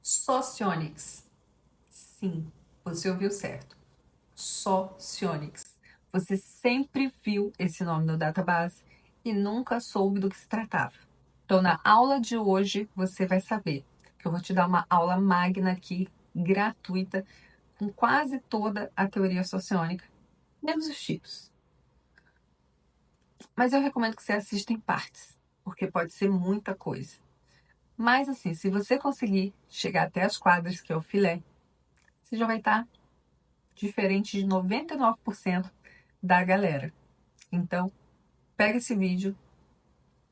Socionics. Sim, você ouviu certo. Socionics. Você sempre viu esse nome no database e nunca soube do que se tratava. Então, na aula de hoje, você vai saber que eu vou te dar uma aula magna aqui, gratuita, com quase toda a teoria sociônica, menos os tipos. Mas eu recomendo que você assista em partes, porque pode ser muita coisa. Mas assim, se você conseguir chegar até as quadras, que é o filé, você já vai estar diferente de 99% da galera. Então, pega esse vídeo,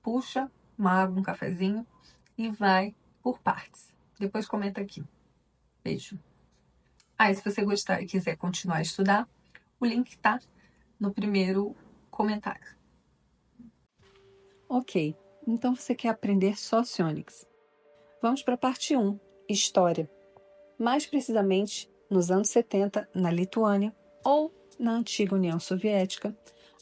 puxa uma água, um cafezinho e vai por partes. Depois comenta aqui. Beijo. E se você gostar e quiser continuar a estudar, o link está no primeiro comentário. Ok, então você quer aprender Socionics. Vamos para a parte 1, História. Mais precisamente, nos anos 70, na Lituânia ou na antiga União Soviética,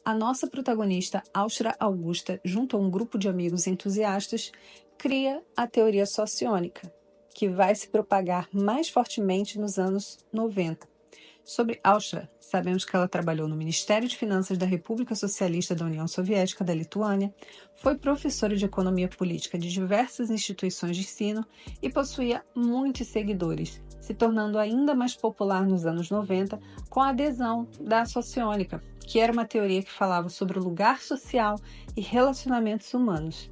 a nossa protagonista Austra Augusta, junto a um grupo de amigos entusiastas, cria a teoria sociônica, que vai se propagar mais fortemente nos anos 90. Sobre Austra, sabemos que ela trabalhou no Ministério de Finanças da República Socialista da União Soviética da Lituânia, foi professora de economia política de diversas instituições de ensino e possuía muitos seguidores, se tornando ainda mais popular nos anos 90 com a adesão da sociônica, que era uma teoria que falava sobre o lugar social e relacionamentos humanos.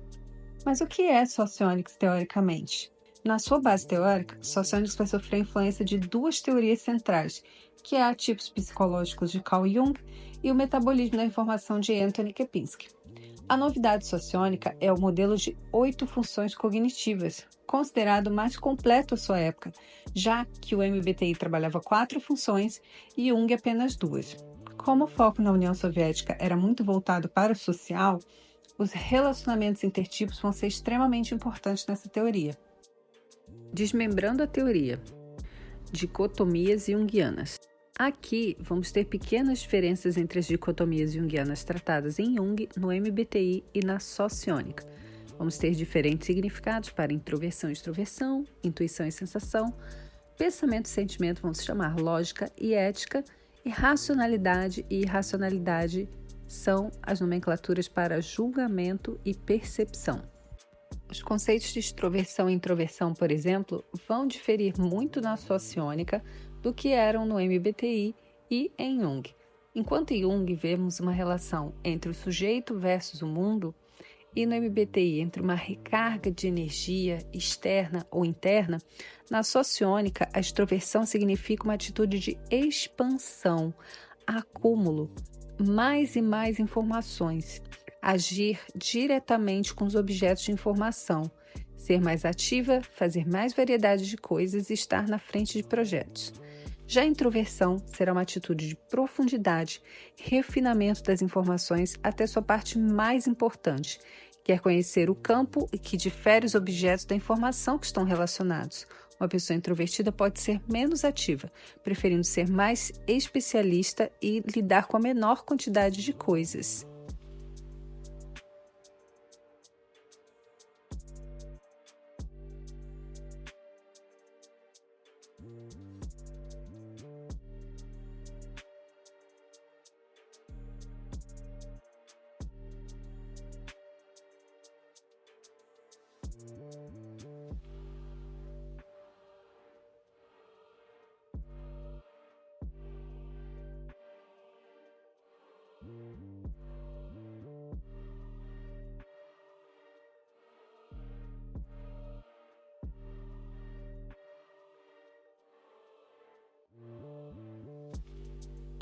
Mas o que é Socionics teoricamente? Na sua base teórica, Socionics vai sofrer a influência de duas teorias centrais, que é a tipos psicológicos de Carl Jung e o metabolismo da informação de Anthony Kempinski. A novidade sociônica é o modelo de 8 funções cognitivas, considerado mais completo à sua época, já que o MBTI trabalhava 4 funções e Jung apenas 2. Como o foco na União Soviética era muito voltado para o social, os relacionamentos intertipos vão ser extremamente importantes nessa teoria. Desmembrando a teoria. Dicotomias junguianas. Aqui vamos ter pequenas diferenças entre as dicotomias junguianas tratadas em Jung, no MBTI e na sociônica. Vamos ter diferentes significados para introversão e extroversão, intuição e sensação, pensamento e sentimento vão se chamar lógica e ética, e racionalidade e irracionalidade são as nomenclaturas para julgamento e percepção. Os conceitos de extroversão e introversão, por exemplo, vão diferir muito na sociônica do que eram no MBTI e em Jung. Enquanto em Jung vemos uma relação entre o sujeito versus o mundo, e no MBTI entre uma recarga de energia externa ou interna, na sociônica a extroversão significa uma atitude de expansão, acúmulo, mais e mais informações, agir diretamente com os objetos de informação, ser mais ativa, fazer mais variedade de coisas e estar na frente de projetos. Já a introversão será uma atitude de profundidade, refinamento das informações até sua parte mais importante, que é conhecer o campo e que difere os objetos da informação que estão relacionados. Uma pessoa introvertida pode ser menos ativa, preferindo ser mais especialista e lidar com a menor quantidade de coisas.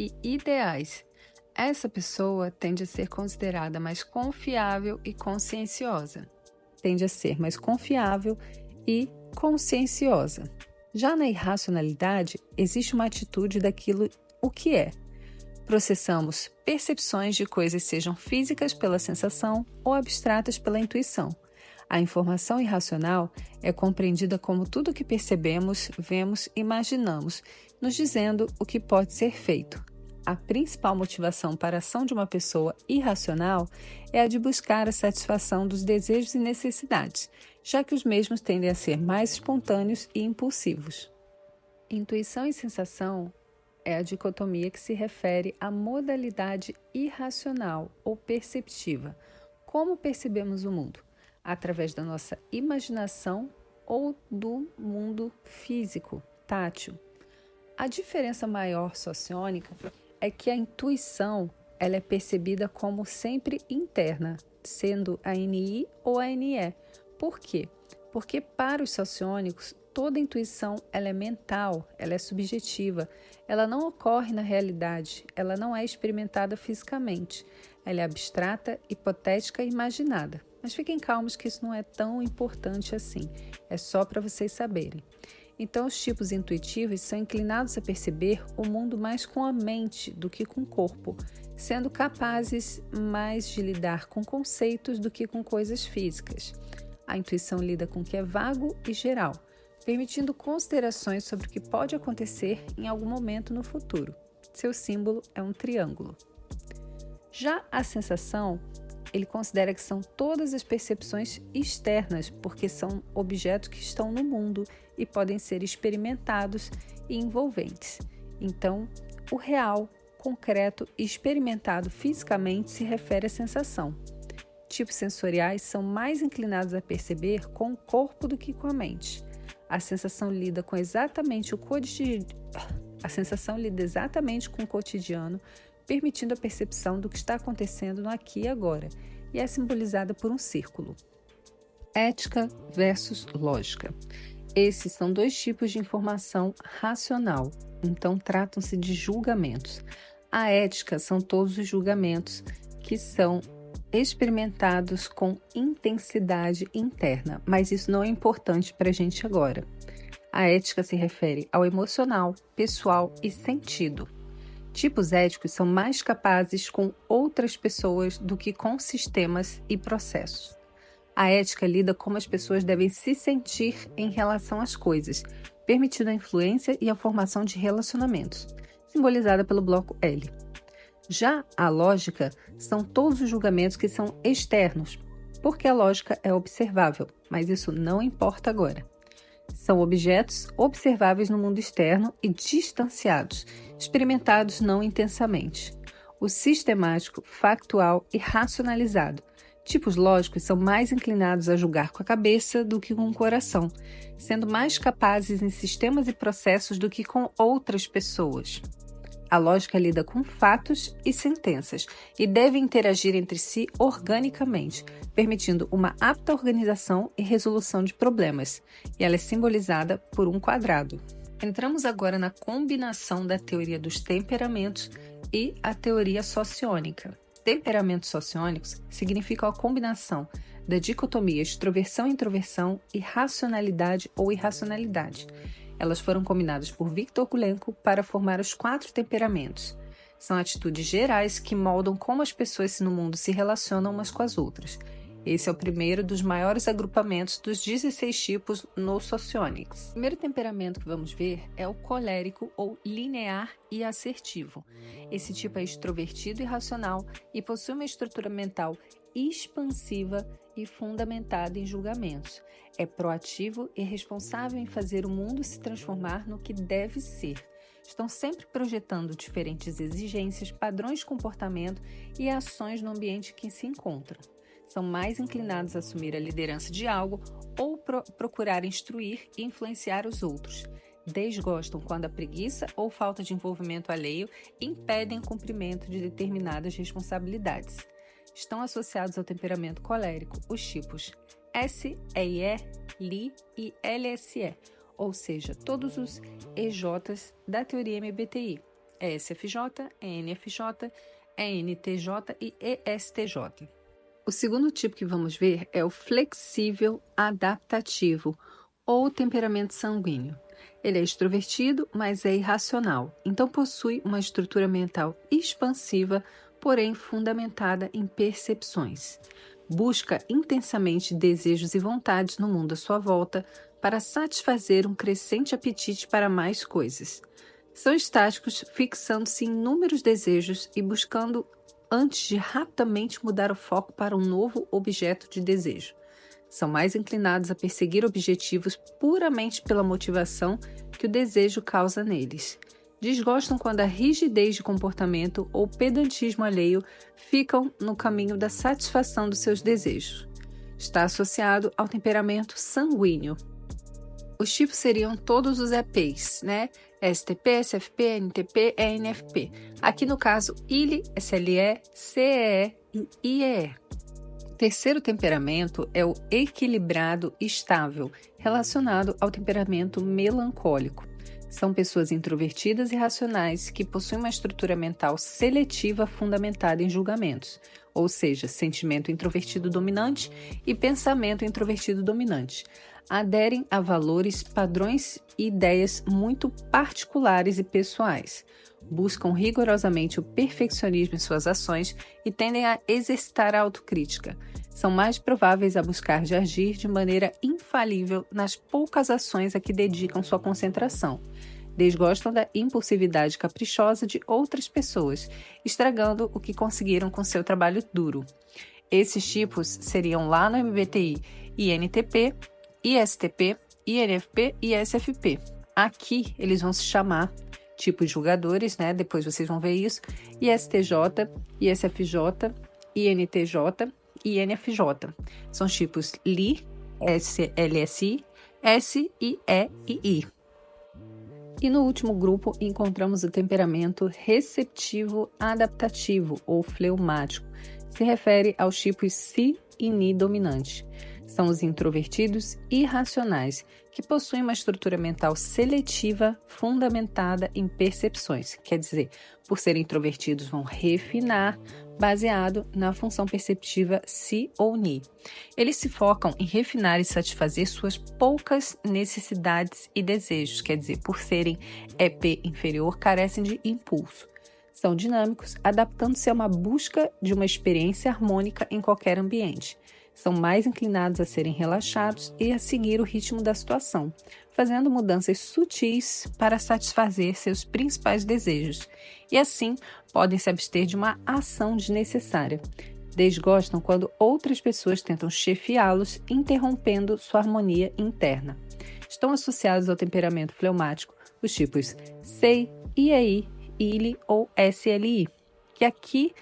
E ideais. Essa pessoa tende a ser considerada mais confiável e conscienciosa. Tende a ser mais confiável e conscienciosa. Já na irracionalidade, existe uma atitude daquilo o que é. Processamos percepções de coisas sejam físicas pela sensação ou abstratas pela intuição. A informação irracional é compreendida como tudo o que percebemos, vemos e imaginamos, nos dizendo o que pode ser feito. A principal motivação para a ação de uma pessoa irracional é a de buscar a satisfação dos desejos e necessidades, já que os mesmos tendem a ser mais espontâneos e impulsivos. Intuição e sensação é a dicotomia que se refere à modalidade irracional ou perceptiva. Como percebemos o mundo? Através da nossa imaginação ou do mundo físico, tátil. A diferença maior sociônica é que a intuição ela é percebida como sempre interna, sendo a NI ou a NE. Por quê? Porque para os sociônicos, toda intuição ela é mental, ela é subjetiva, ela não ocorre na realidade, ela não é experimentada fisicamente, ela é abstrata, hipotética e imaginada. Mas fiquem calmos que isso não é tão importante assim, é só para vocês saberem. Então, os tipos intuitivos são inclinados a perceber o mundo mais com a mente do que com o corpo, sendo capazes mais de lidar com conceitos do que com coisas físicas. A intuição lida com o que é vago e geral, permitindo considerações sobre o que pode acontecer em algum momento no futuro. Seu símbolo é um triângulo. Já a sensação, ele considera que são todas as percepções externas, porque são objetos que estão no mundo e podem ser experimentados e envolventes. Então, o real, concreto e experimentado fisicamente se refere à sensação. Tipos sensoriais são mais inclinados a perceber com o corpo do que com a mente. A sensação lida exatamente com o cotidiano, permitindo a percepção do que está acontecendo no aqui e agora, e é simbolizada por um círculo. Ética versus lógica. Esses são dois tipos de informação racional, então tratam-se de julgamentos. A ética são todos os julgamentos que são experimentados com intensidade interna, mas isso não é importante para a gente agora. A ética se refere ao emocional, pessoal e sentido. Tipos éticos são mais capazes com outras pessoas do que com sistemas e processos. A ética lida como as pessoas devem se sentir em relação às coisas, permitindo a influência e a formação de relacionamentos, simbolizada pelo bloco L. Já a lógica são todos os julgamentos que são externos, porque a lógica é observável, mas isso não importa agora. São objetos observáveis no mundo externo e distanciados, experimentados não intensamente. O sistemático, factual e racionalizado. Tipos lógicos são mais inclinados a julgar com a cabeça do que com o coração, sendo mais capazes em sistemas e processos do que com outras pessoas. A lógica lida com fatos e sentenças e deve interagir entre si organicamente, permitindo uma apta organização e resolução de problemas, e ela é simbolizada por um quadrado. Entramos agora na combinação da teoria dos temperamentos e a teoria sociônica. Temperamentos sociônicos significam a combinação da dicotomia extroversão-introversão e racionalidade ou irracionalidade. Elas foram combinadas por Victor Gulenko para formar os 4 temperamentos. São atitudes gerais que moldam como as pessoas no mundo se relacionam umas com as outras. Esse é o primeiro dos maiores agrupamentos dos 16 tipos no Socionics. O primeiro temperamento que vamos ver é o colérico ou linear e assertivo. Esse tipo é extrovertido e racional e possui uma estrutura mental expansiva e fundamentada em julgamentos. É proativo e responsável em fazer o mundo se transformar no que deve ser. Estão sempre projetando diferentes exigências, padrões de comportamento e ações no ambiente em que se encontram. São mais inclinados a assumir a liderança de algo ou procurar instruir e influenciar os outros. Desgostam quando a preguiça ou falta de envolvimento alheio impedem o cumprimento de determinadas responsabilidades. Estão associados ao temperamento colérico os tipos SEE, LI e LSE, ou seja, todos os EJs da teoria MBTI, ESFJ, ENFJ, ENTJ e ESTJ. O segundo tipo que vamos ver é o flexível adaptativo, ou temperamento sanguíneo. Ele é extrovertido, mas é irracional, então possui uma estrutura mental expansiva, porém fundamentada em percepções. Busca intensamente desejos e vontades no mundo à sua volta para satisfazer um crescente apetite para mais coisas. São estáticos, fixando-se em inúmeros desejos e buscando antes de rapidamente mudar o foco para um novo objeto de desejo. São mais inclinados a perseguir objetivos puramente pela motivação que o desejo causa neles. Desgostam quando a rigidez de comportamento ou pedantismo alheio ficam no caminho da satisfação dos seus desejos. Está associado ao temperamento sanguíneo. Os tipos seriam todos os EPs, né? STP, SFP, NTP, ENFP. Aqui no caso, ILE, SLE, CEE e IEE. O terceiro temperamento é o equilibrado estável, relacionado ao temperamento melancólico. São pessoas introvertidas e racionais que possuem uma estrutura mental seletiva fundamentada em julgamentos, ou seja, sentimento introvertido dominante e pensamento introvertido dominante. Aderem a valores, padrões e ideias muito particulares e pessoais. Buscam rigorosamente o perfeccionismo em suas ações e tendem a exercitar a autocrítica. São mais prováveis a buscar de agir de maneira infalível nas poucas ações a que dedicam sua concentração. Desgostam da impulsividade caprichosa de outras pessoas, estragando o que conseguiram com seu trabalho duro. Esses tipos seriam lá no MBTI INTP, ISTP, INFP e SFP. Aqui eles vão se chamar tipos julgadores, né? Depois vocês vão ver isso. ISTJ, ISFJ, INTJ e INFJ. São os tipos LI, SLSI, S, I, E e I. E no último grupo encontramos o temperamento receptivo adaptativo ou fleumático. Se refere aos tipos Si e Ni dominante. São os introvertidos irracionais, que possuem uma estrutura mental seletiva fundamentada em percepções. Quer dizer, por serem introvertidos, vão refinar, baseado na função perceptiva Si ou Ni. Eles se focam em refinar e satisfazer suas poucas necessidades e desejos. Quer dizer, por serem EP inferior, carecem de impulso. São dinâmicos, adaptando-se a uma busca de uma experiência harmônica em qualquer ambiente. São mais inclinados a serem relaxados e a seguir o ritmo da situação, fazendo mudanças sutis para satisfazer seus principais desejos, e assim podem se abster de uma ação desnecessária. Desgostam quando outras pessoas tentam chefiá-los, interrompendo sua harmonia interna. Estão associados ao temperamento fleumático os tipos SEI, IEI, ILE ou SLI, que aqui,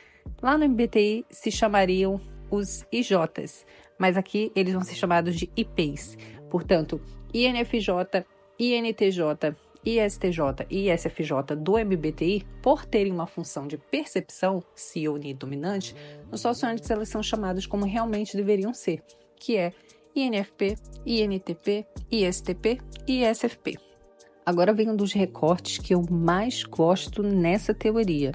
lá no MBTI, se chamariam os IJs, mas aqui eles vão ser chamados de IPs. Portanto, INFJ, INTJ, ISTJ e ISFJ do MBTI, por terem uma função de percepção, Si ou Ni dominante, nos sociônicos elas são chamadas como realmente deveriam ser, que é INFP, INTP, ISTP e ISFP. Agora vem um dos recortes que eu mais gosto nessa teoria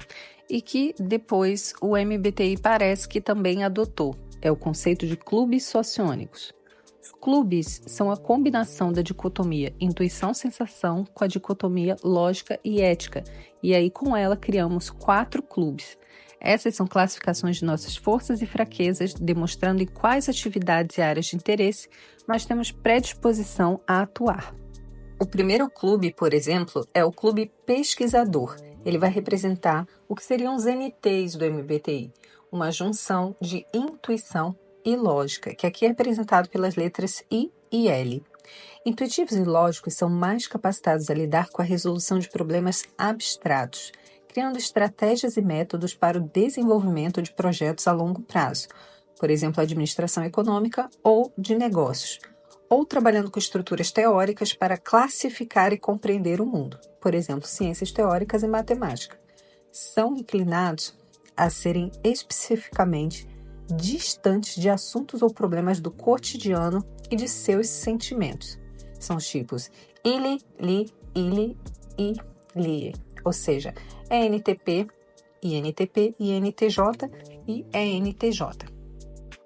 e que depois o MBTI parece que também adotou. É o conceito de clubes sociônicos. Os clubes são a combinação da dicotomia intuição-sensação com a dicotomia lógica e ética, e aí com ela criamos 4 clubes. Essas são classificações de nossas forças e fraquezas, demonstrando em quais atividades e áreas de interesse nós temos predisposição a atuar. O primeiro clube, por exemplo, é o clube pesquisador. Ele vai representar o que seriam os NTs do MBTI, uma junção de intuição e lógica, que aqui é representado pelas letras I e L. Intuitivos e lógicos são mais capacitados a lidar com a resolução de problemas abstratos, criando estratégias e métodos para o desenvolvimento de projetos a longo prazo, por exemplo, administração econômica ou de negócios, ou trabalhando com estruturas teóricas para classificar e compreender o mundo, por exemplo, ciências teóricas e matemática. São inclinados a serem especificamente distantes de assuntos ou problemas do cotidiano e de seus sentimentos. São os tipos ILE, LI, ILE e LIE, ou seja, ENTP, INTP, INTJ e ENTJ.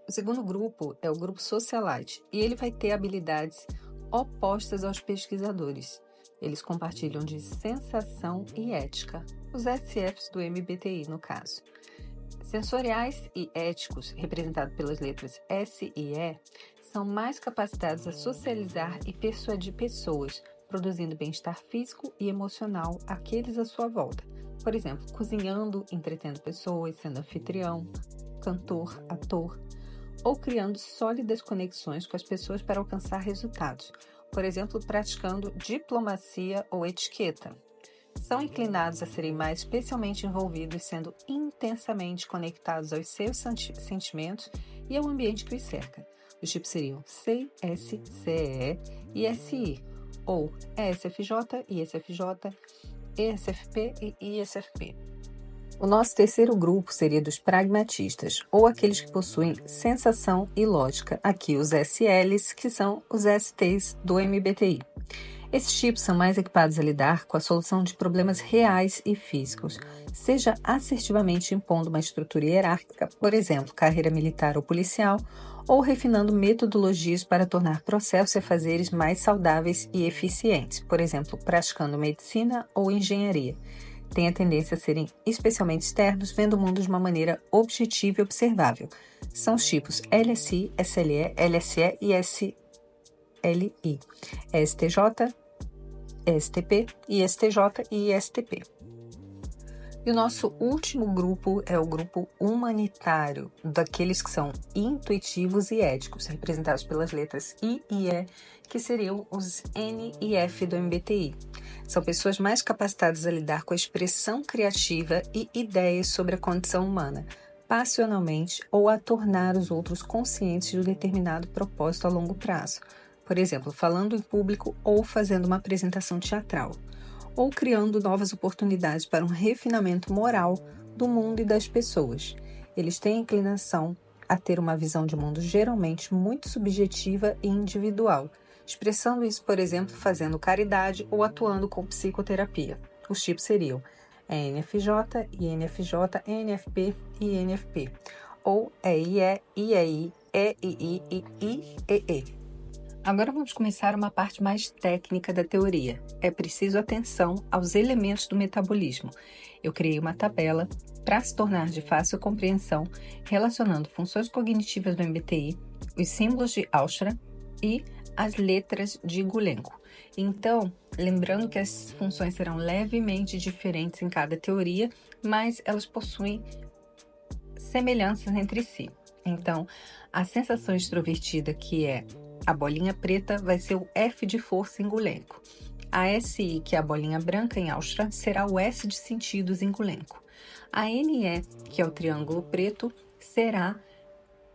O segundo grupo é o grupo socialite e ele vai ter habilidades opostas aos pesquisadores. Eles compartilham de sensação e ética, os SFs do MBTI no caso. Sensoriais e éticos, representados pelas letras S e E, são mais capacitados a socializar e persuadir pessoas, produzindo bem-estar físico e emocional àqueles à sua volta. Por exemplo, cozinhando, entretendo pessoas, sendo anfitrião, cantor, ator, ou criando sólidas conexões com as pessoas para alcançar resultados. Por exemplo, praticando diplomacia ou etiqueta. São inclinados a serem mais especialmente envolvidos, sendo intensamente conectados aos seus sentimentos e ao ambiente que os cerca. Os tipos seriam C, S, CE e SI, ou ESFJ, ISFJ, ESFP e ISFP. O nosso terceiro grupo seria dos pragmatistas, ou aqueles que possuem sensação e lógica, aqui os SLs, que são os STs do MBTI. Esses tipos são mais equipados a lidar com a solução de problemas reais e físicos, seja assertivamente impondo uma estrutura hierárquica, por exemplo, carreira militar ou policial, ou refinando metodologias para tornar processos e afazeres mais saudáveis e eficientes, por exemplo, praticando medicina ou engenharia. Têm a tendência a serem especialmente externos, vendo o mundo de uma maneira objetiva e observável. São os tipos LSI, SLE, LSE e SLI, STJ, STP, ISTJ e ISTP. E o nosso último grupo é o grupo humanitário, daqueles que são intuitivos e éticos, representados pelas letras I e E, que seriam os N e F do MBTI. São pessoas mais capacitadas a lidar com a expressão criativa e ideias sobre a condição humana, passionalmente, ou a tornar os outros conscientes de um determinado propósito a longo prazo. Por exemplo, falando em público ou fazendo uma apresentação teatral, ou criando novas oportunidades para um refinamento moral do mundo e das pessoas. Eles têm inclinação a ter uma visão de mundo geralmente muito subjetiva e individual, expressando isso, por exemplo, fazendo caridade ou atuando com psicoterapia. Os tipos seriam ENFJ, INFJ, ENFP e INFP, ou EIE, IEI, EII e IEE. Agora vamos começar uma parte mais técnica da teoria. É preciso atenção aos elementos do metabolismo. Eu criei uma tabela para se tornar de fácil compreensão, relacionando funções cognitivas do MBTI, os símbolos de Aushara e as letras de Gulenko. Então, lembrando que as funções serão levemente diferentes em cada teoria, mas elas possuem semelhanças entre si. Então, a sensação extrovertida, que é a bolinha preta, vai ser o F de força em Gulenko. A SI, que é a bolinha branca em Aushara, será o S de sentidos em Gulenko. A NE, que é o triângulo preto, será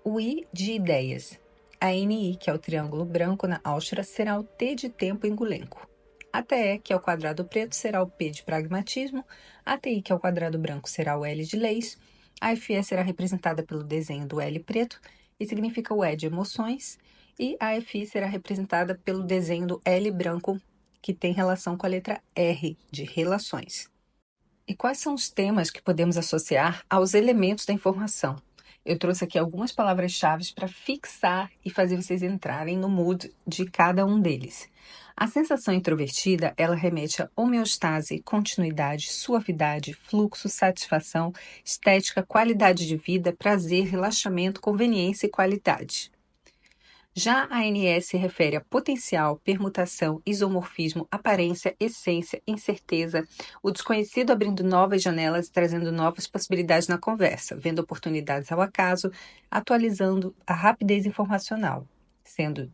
o I de ideias. A NI, que é o triângulo branco na Aushara, será o T de tempo em Gulenko. A TE, que é o quadrado preto, será o P de pragmatismo. A TI, que é o quadrado branco, será o L de leis. A FE será representada pelo desenho do L preto e significa o E de emoções. E a FI será representada pelo desenho do L branco, que tem relação com a letra R, de relações. E quais são os temas que podemos associar aos elementos da informação? Eu trouxe aqui algumas palavras-chave para fixar e fazer vocês entrarem no mood de cada um deles. A sensação introvertida, ela remete a homeostase, continuidade, suavidade, fluxo, satisfação, estética, qualidade de vida, prazer, relaxamento, conveniência e qualidade. Já a ANS se refere a potencial, permutação, isomorfismo, aparência, essência, incerteza, o desconhecido abrindo novas janelas e trazendo novas possibilidades na conversa, vendo oportunidades ao acaso, atualizando a rapidez informacional, sendo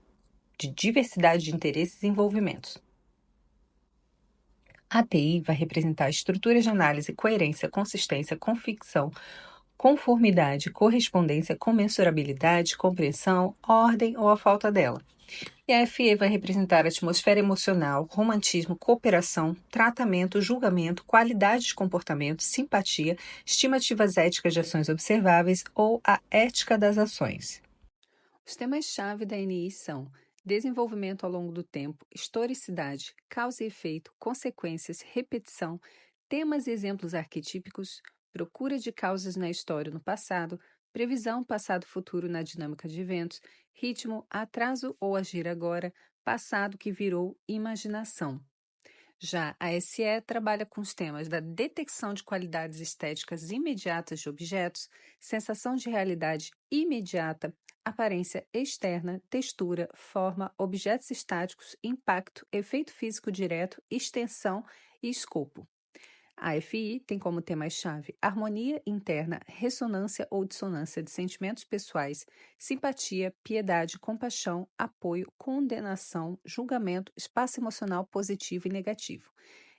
de diversidade de interesses e envolvimentos. A TI vai representar estruturas de análise, coerência, consistência, convicção, conformidade, correspondência, comensurabilidade, compreensão, ordem ou a falta dela. E a FE vai representar a atmosfera emocional, romantismo, cooperação, tratamento, julgamento, qualidade de comportamento, simpatia, estimativas éticas de ações observáveis ou a ética das ações. Os temas-chave da NI são desenvolvimento ao longo do tempo, historicidade, causa e efeito, consequências, repetição, temas e exemplos arquetípicos, procura de causas na história no passado, previsão passado-futuro na dinâmica de eventos, ritmo, atraso ou agir agora, passado que virou imaginação. Já a SE trabalha com os temas da detecção de qualidades estéticas imediatas de objetos, sensação de realidade imediata, aparência externa, textura, forma, objetos estáticos, impacto, efeito físico direto, extensão e escopo. A FI tem como temas-chave harmonia interna, ressonância ou dissonância de sentimentos pessoais, simpatia, piedade, compaixão, apoio, condenação, julgamento, espaço emocional positivo e negativo.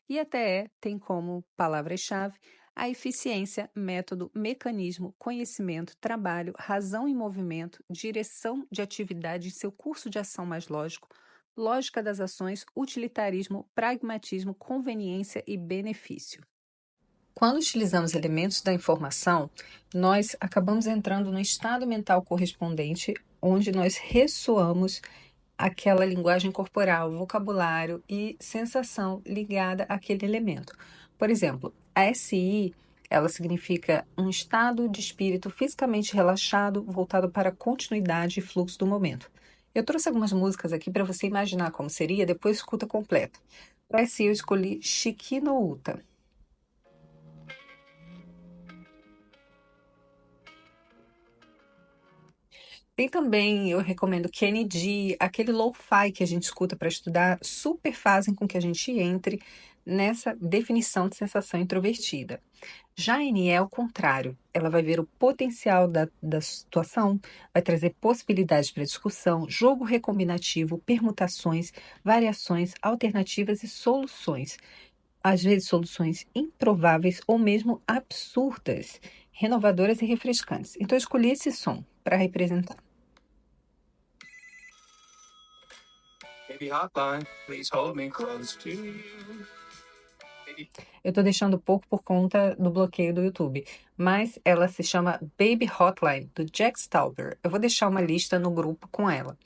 E a TE tem como palavras-chave a eficiência, método, mecanismo, conhecimento, trabalho, razão em movimento, direção de atividade em seu curso de ação mais lógico, lógica das ações, utilitarismo, pragmatismo, conveniência e benefício. Quando utilizamos elementos da informação, nós acabamos entrando no estado mental correspondente, onde nós ressoamos aquela linguagem corporal, vocabulário e sensação ligada àquele elemento. Por exemplo, a SI, ela significa um estado de espírito fisicamente relaxado, voltado para a continuidade e fluxo do momento. Eu trouxe algumas músicas aqui para você imaginar como seria, depois escuta completa. Para SI eu escolhi Shiki no Uta. Tem também, eu recomendo Kennedy, aquele lo-fi que a gente escuta para estudar, super fazem com que a gente entre nessa definição de sensação introvertida. Já a NE é o contrário, ela vai ver o potencial da situação, vai trazer possibilidades para discussão, jogo recombinativo, permutações, variações, alternativas e soluções. Às vezes soluções improváveis ou mesmo absurdas, renovadoras e refrescantes. Então eu escolhi esse som para representar. Baby hotline, please hold me close to you. Eu tô deixando pouco por conta do bloqueio do YouTube, mas ela se chama Baby Hotline, do Jack Stauber. Eu vou deixar uma lista no grupo com ela.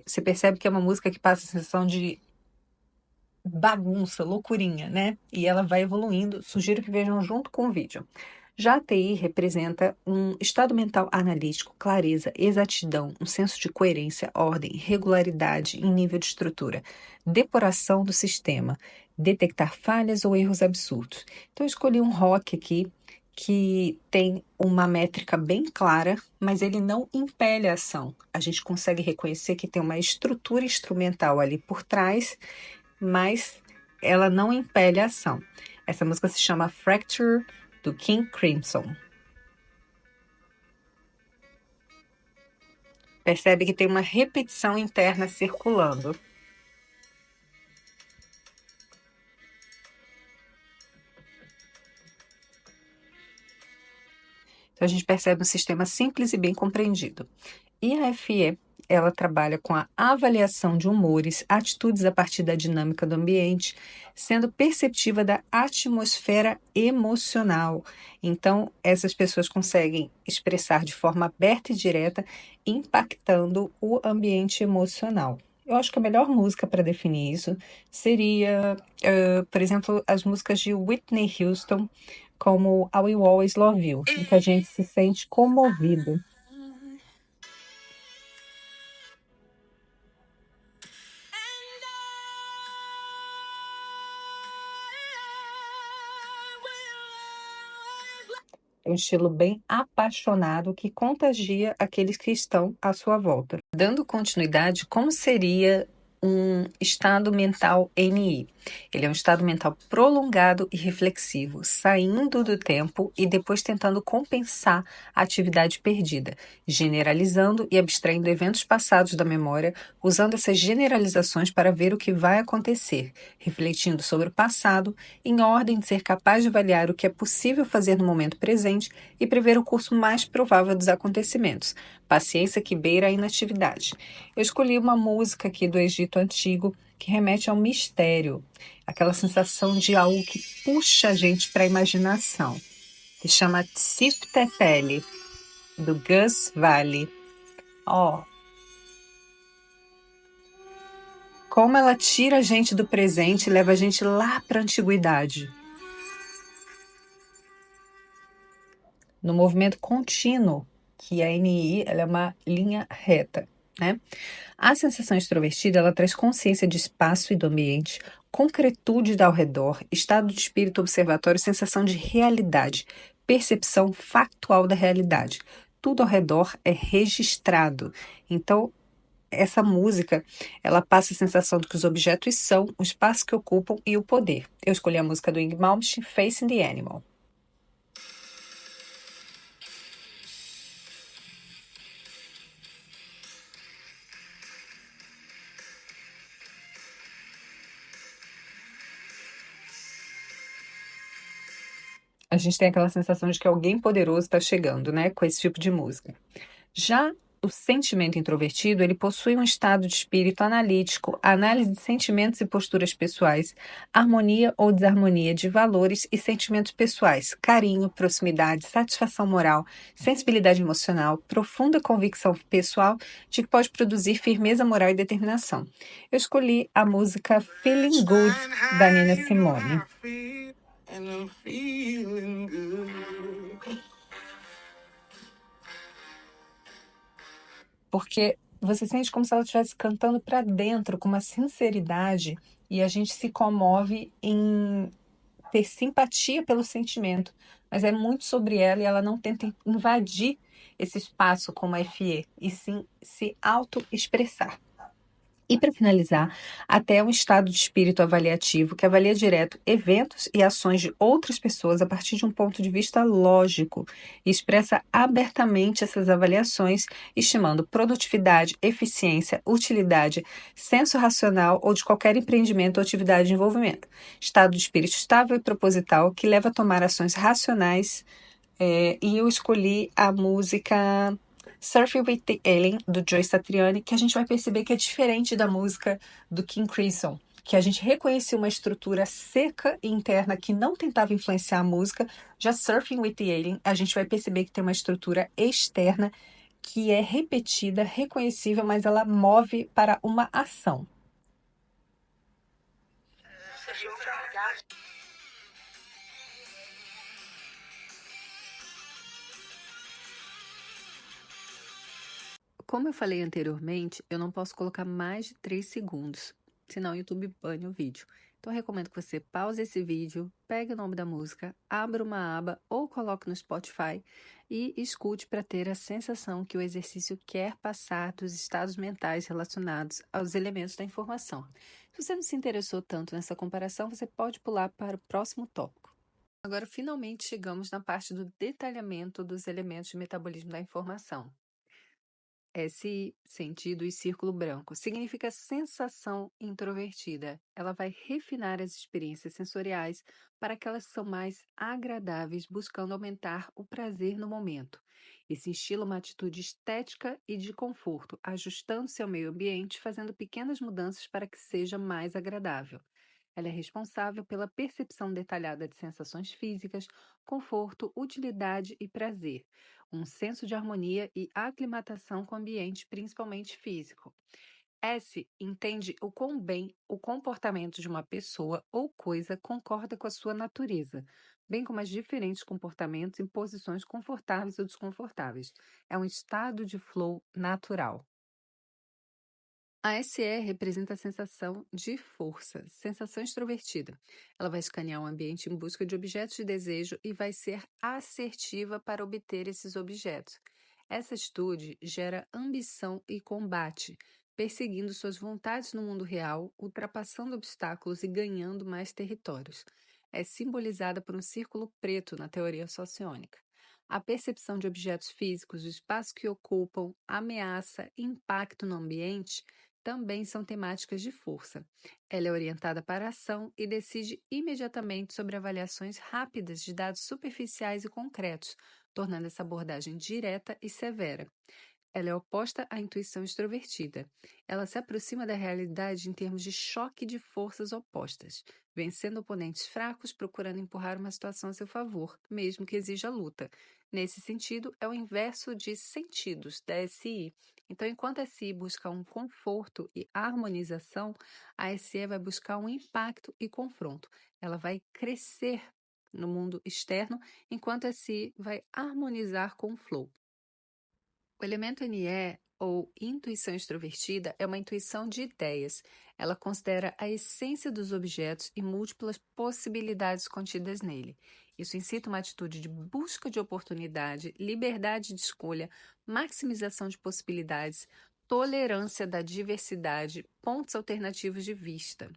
Você percebe que é uma música que passa a sensação de bagunça, loucurinha, né? E ela vai evoluindo. Sugiro que vejam junto com o vídeo. Já a TI representa um estado mental analítico, clareza, exatidão, um senso de coerência, ordem, regularidade em nível de estrutura, depuração do sistema, detectar falhas ou erros absurdos. Então, eu escolhi um rock aqui que tem uma métrica bem clara, mas ele não impele a ação. A gente consegue reconhecer que tem uma estrutura instrumental ali por trás, mas ela não impele a ação. Essa música se chama Fracture, do King Crimson. Percebe que tem uma repetição interna circulando. Então a gente percebe um sistema simples e bem compreendido. E a FE, ela trabalha com a avaliação de humores, atitudes a partir da dinâmica do ambiente, sendo perceptiva da atmosfera emocional. Então, essas pessoas conseguem expressar de forma aberta e direta, impactando o ambiente emocional. Eu acho que a melhor música para definir isso seria, por exemplo, as músicas de Whitney Houston, como I Will Always Love You, em que a gente se sente comovido. É um estilo bem apaixonado que contagia aqueles que estão à sua volta. Dando continuidade, como seria um estado mental NI? Ele é um estado mental prolongado e reflexivo, saindo do tempo e depois tentando compensar a atividade perdida, generalizando e abstraindo eventos passados da memória, usando essas generalizações para ver o que vai acontecer, refletindo sobre o passado, em ordem de ser capaz de avaliar o que é possível fazer no momento presente e prever o curso mais provável dos acontecimentos. Paciência que beira a inatividade. Eu escolhi uma música aqui do Egito Antigo que remete ao mistério, aquela sensação de algo que puxa a gente para a imaginação. Se chama Tzipteteli, do Gus Valley. Como ela tira a gente do presente e leva a gente lá para a antiguidade. No movimento contínuo, que a NI ela é uma linha reta, né? A sensação extrovertida ela traz consciência de espaço e do ambiente, concretude ao redor, estado de espírito observatório, sensação de realidade, percepção factual da realidade. tudo ao redor é registrado. Então, essa música, ela passa a sensação de que os objetos são, o espaço que ocupam e o poder. Eu escolhi a música do Yngwie Malmsteen, Facing the Animal. A gente tem aquela sensação de que alguém poderoso está chegando, né, com esse tipo de música. Já o sentimento introvertido, ele possui um estado de espírito analítico, análise de sentimentos e posturas pessoais, harmonia ou desarmonia de valores e sentimentos pessoais, carinho, proximidade, satisfação moral, sensibilidade emocional, profunda convicção pessoal de que pode produzir firmeza moral e determinação. Eu escolhi a música Feeling Good, da Nina Simone. And I'm feeling good. Porque você sente como se ela estivesse cantando para dentro, com uma sinceridade, e a gente se comove em ter simpatia pelo sentimento, mas é muito sobre ela e ela não tenta invadir esse espaço como a FE, e sim se auto-expressar. E para finalizar, até um estado de espírito avaliativo que avalia direto eventos e ações de outras pessoas a partir de um ponto de vista lógico e expressa abertamente essas avaliações, estimando produtividade, eficiência, utilidade, senso racional ou de qualquer empreendimento ou atividade de envolvimento. Estado de espírito estável e proposital que leva a tomar ações racionais. E eu escolhi a música Surfing with the Alien, do Joe Satriani, que a gente vai perceber que é diferente da música do King Crimson, que a gente reconhecia uma estrutura seca e interna que não tentava influenciar a música. Já Surfing with the Alien, a gente vai perceber que tem uma estrutura externa que é repetida, reconhecível, mas ela move para uma ação. Como eu falei anteriormente, eu não posso colocar mais de 3 segundos, senão o YouTube bane o vídeo. Então eu recomendo que você pause esse vídeo, pegue o nome da música, abra uma aba ou coloque no Spotify e escute para ter a sensação que o exercício quer passar dos estados mentais relacionados aos elementos da informação. Se você não se interessou tanto nessa comparação, você pode pular para o próximo tópico. Agora, finalmente, chegamos na parte do detalhamento dos elementos de metabolismo da informação. Esse sentido e círculo branco significa sensação introvertida. Ela vai refinar as experiências sensoriais para que elas são mais agradáveis, buscando aumentar o prazer no momento. Esse instila uma atitude estética e de conforto, ajustando-se ao meio ambiente, fazendo pequenas mudanças para que seja mais agradável. Ela é responsável pela percepção detalhada de sensações físicas, conforto, utilidade e prazer, um senso de harmonia e aclimatação com o ambiente, principalmente físico. S entende o quão bem o comportamento de uma pessoa ou coisa concorda com a sua natureza, bem como as diferentes comportamentos em posições confortáveis ou desconfortáveis. É um estado de flow natural. A SE representa a sensação de força, sensação extrovertida. Ela vai escanear o ambiente em busca de objetos de desejo e vai ser assertiva para obter esses objetos. Essa atitude gera ambição e combate, perseguindo suas vontades no mundo real, ultrapassando obstáculos e ganhando mais territórios. É simbolizada por um círculo preto na teoria sociônica. A percepção de objetos físicos, o espaço que ocupam, ameaça e impacto no ambiente também são temáticas de força. Ela é orientada para a ação e decide imediatamente sobre avaliações rápidas de dados superficiais e concretos, tornando essa abordagem direta e severa. Ela é oposta à intuição extrovertida. Ela se aproxima da realidade em termos de choque de forças opostas, vencendo oponentes fracos, procurando empurrar uma situação a seu favor, mesmo que exija luta. Nesse sentido, é o inverso de sentidos da SI. Então, enquanto a SI busca um conforto e harmonização, a SE vai buscar um impacto e confronto. Ela vai crescer no mundo externo, enquanto a SI vai harmonizar com o flow. O elemento NE, ou intuição extrovertida, é uma intuição de ideias. Ela considera a essência dos objetos e múltiplas possibilidades contidas nele. Isso incita uma atitude de busca de oportunidade, liberdade de escolha, maximização de possibilidades, tolerância da diversidade, pontos alternativos de vista.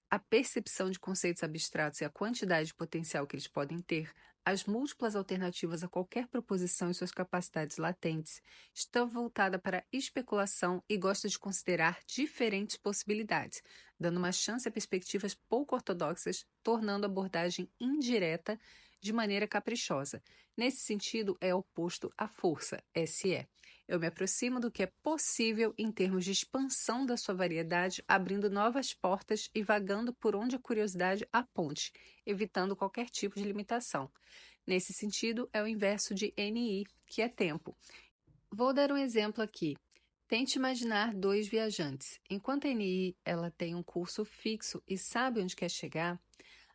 A percepção de conceitos abstratos e a quantidade de potencial que eles podem ter, as múltiplas alternativas a qualquer proposição e suas capacidades latentes, está voltada para a especulação e gosta de considerar diferentes possibilidades, dando uma chance a perspectivas pouco ortodoxas, tornando a abordagem indireta de maneira caprichosa. Nesse sentido, é oposto à força, SE. Eu me aproximo do que é possível em termos de expansão da sua variedade, abrindo novas portas e vagando por onde a curiosidade aponte, evitando qualquer tipo de limitação. Nesse sentido, é o inverso de NI, que é tempo. Vou dar um exemplo aqui. Tente imaginar dois viajantes. Enquanto a NI ela tem um curso fixo e sabe onde quer chegar,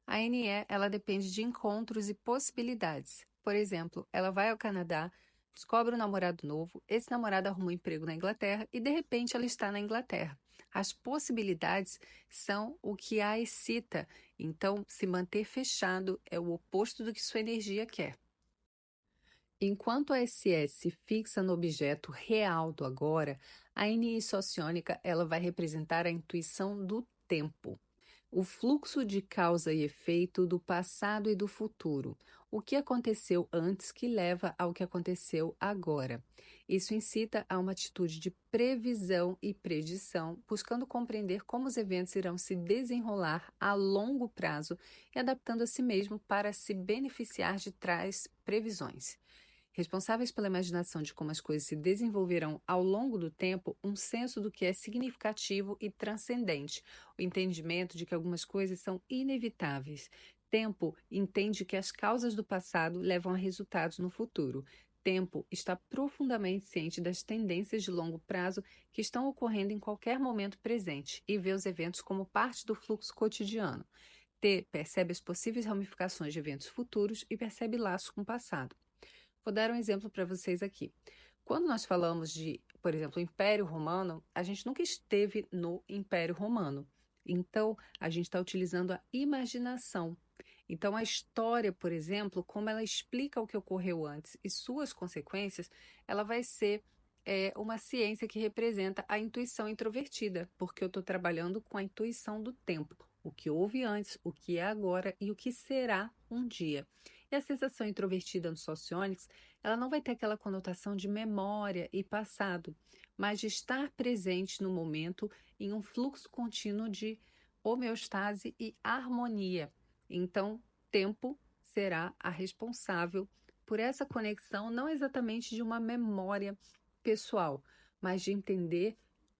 a NE ela depende de encontros e possibilidades. Por exemplo, ela vai ao Canadá, descobre um namorado novo, esse namorado arruma um emprego na Inglaterra e de repente ela está na Inglaterra. As possibilidades são o que a excita, então se manter fechado é o oposto do que sua energia quer. Enquanto a SS se fixa no objeto real do agora, a NI sociônica ela vai representar a intuição do tempo. O fluxo de causa e efeito do passado e do futuro. O que aconteceu antes que leva ao que aconteceu agora. Isso incita a uma atitude de previsão e predição, buscando compreender como os eventos irão se desenrolar a longo prazo e adaptando a si mesmo para se beneficiar de tais previsões. Responsáveis pela imaginação de como as coisas se desenvolverão ao longo do tempo, um senso do que é significativo e transcendente, o entendimento de que algumas coisas são inevitáveis. Tempo entende que as causas do passado levam a resultados no futuro. Tempo está profundamente ciente das tendências de longo prazo que estão ocorrendo em qualquer momento presente e vê os eventos como parte do fluxo cotidiano. T percebe as possíveis ramificações de eventos futuros e percebe laços com o passado. Vou dar um exemplo para vocês aqui. Quando nós falamos de, por exemplo, Império Romano, a gente nunca esteve no Império Romano. Então, a gente está utilizando a imaginação. Então, a história, por exemplo, como ela explica o que ocorreu antes e suas consequências, ela vai ser uma ciência que representa a intuição introvertida, porque eu estou trabalhando com a intuição do tempo. O que houve antes, o que é agora e o que será um dia. E a sensação introvertida no Socionics, ela não vai ter aquela conotação de memória e passado, mas de estar presente no momento em um fluxo contínuo de homeostase e harmonia. Então, tempo será a responsável por essa conexão, não exatamente de uma memória pessoal, mas de entender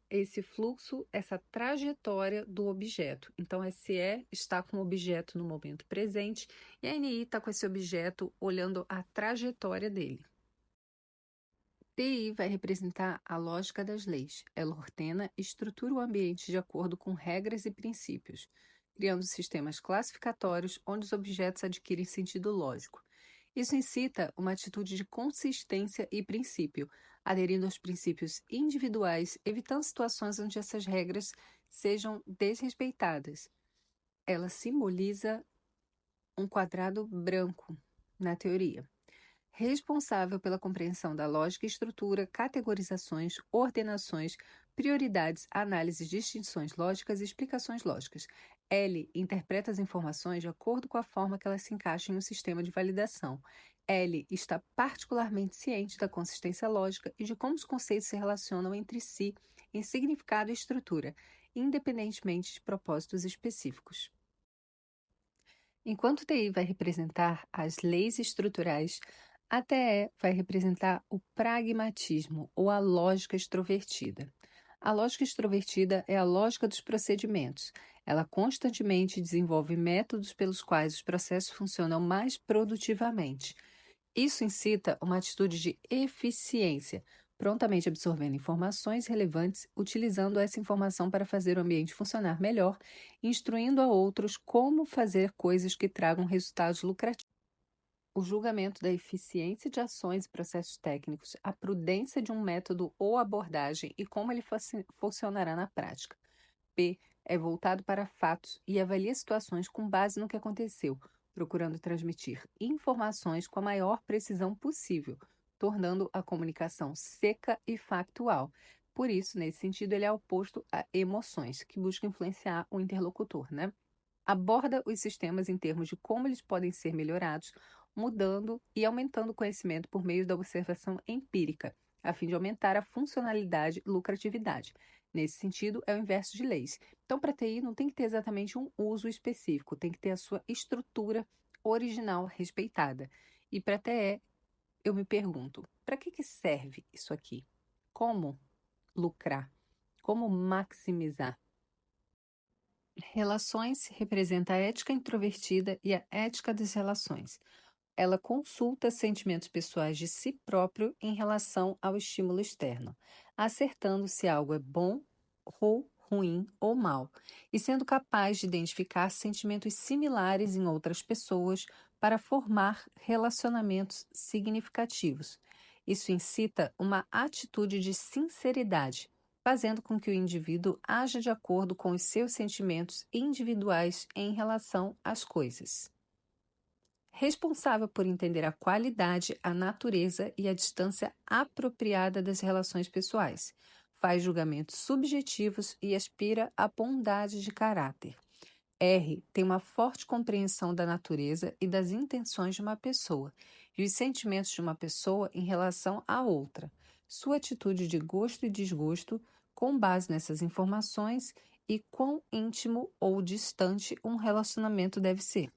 esse fluxo, essa trajetória do objeto. Então, SE está com o objeto no momento presente e a NI está com esse objeto olhando a trajetória dele. TI vai representar a lógica das leis. Ela ordena e estrutura o ambiente de acordo com regras e princípios, criando sistemas classificatórios onde os objetos adquirem sentido lógico. Isso incita uma atitude de consistência e princípio, aderindo aos princípios individuais, evitando situações onde essas regras sejam desrespeitadas. Ela simboliza um quadrado branco na teoria, responsável pela compreensão da lógica e estrutura, categorizações, ordenações, prioridades, análises, distinções lógicas e explicações lógicas. L interpreta as informações de acordo com a forma que elas se encaixam em um sistema de validação. L está particularmente ciente da consistência lógica e de como os conceitos se relacionam entre si em significado e estrutura, independentemente de propósitos específicos. Enquanto TI vai representar as leis estruturais, a TE vai representar o pragmatismo ou a lógica extrovertida. A lógica extrovertida é a lógica dos procedimentos. Ela constantemente desenvolve métodos pelos quais os processos funcionam mais produtivamente. Isso incita uma atitude de eficiência, prontamente absorvendo informações relevantes, utilizando essa informação para fazer o ambiente funcionar melhor, instruindo a outros como fazer coisas que tragam resultados lucrativos. O julgamento da eficiência de ações e processos técnicos, a prudência de um método ou abordagem e como ele funcionará na prática. P. É voltado para fatos e avalia situações com base no que aconteceu, procurando transmitir informações com a maior precisão possível, tornando a comunicação seca e factual. Por isso, nesse sentido, ele é oposto a emoções, que buscam influenciar o interlocutor, né? Aborda os sistemas em termos de como eles podem ser melhorados, mudando e aumentando o conhecimento por meio da observação empírica, a fim de aumentar a funcionalidade e lucratividade. Nesse sentido, é o inverso de leis. Então, para TI, não tem que ter exatamente um uso específico, tem que ter a sua estrutura original respeitada. E para TE, eu me pergunto, para que serve isso aqui? Como lucrar? Como maximizar? Relações representa a ética introvertida e a ética das relações. Ela consulta sentimentos pessoais de si próprio em relação ao estímulo externo, acertando se algo é bom ou ruim ou mal, e sendo capaz de identificar sentimentos similares em outras pessoas para formar relacionamentos significativos. Isso incita uma atitude de sinceridade, fazendo com que o indivíduo haja de acordo com os seus sentimentos individuais em relação às coisas. Responsável por entender a qualidade, a natureza e a distância apropriada das relações pessoais. Faz julgamentos subjetivos e aspira à bondade de caráter. R tem uma forte compreensão da natureza e das intenções de uma pessoa e os sentimentos de uma pessoa em relação à outra, sua atitude de gosto e desgosto com base nessas informações e quão íntimo ou distante um relacionamento deve ser.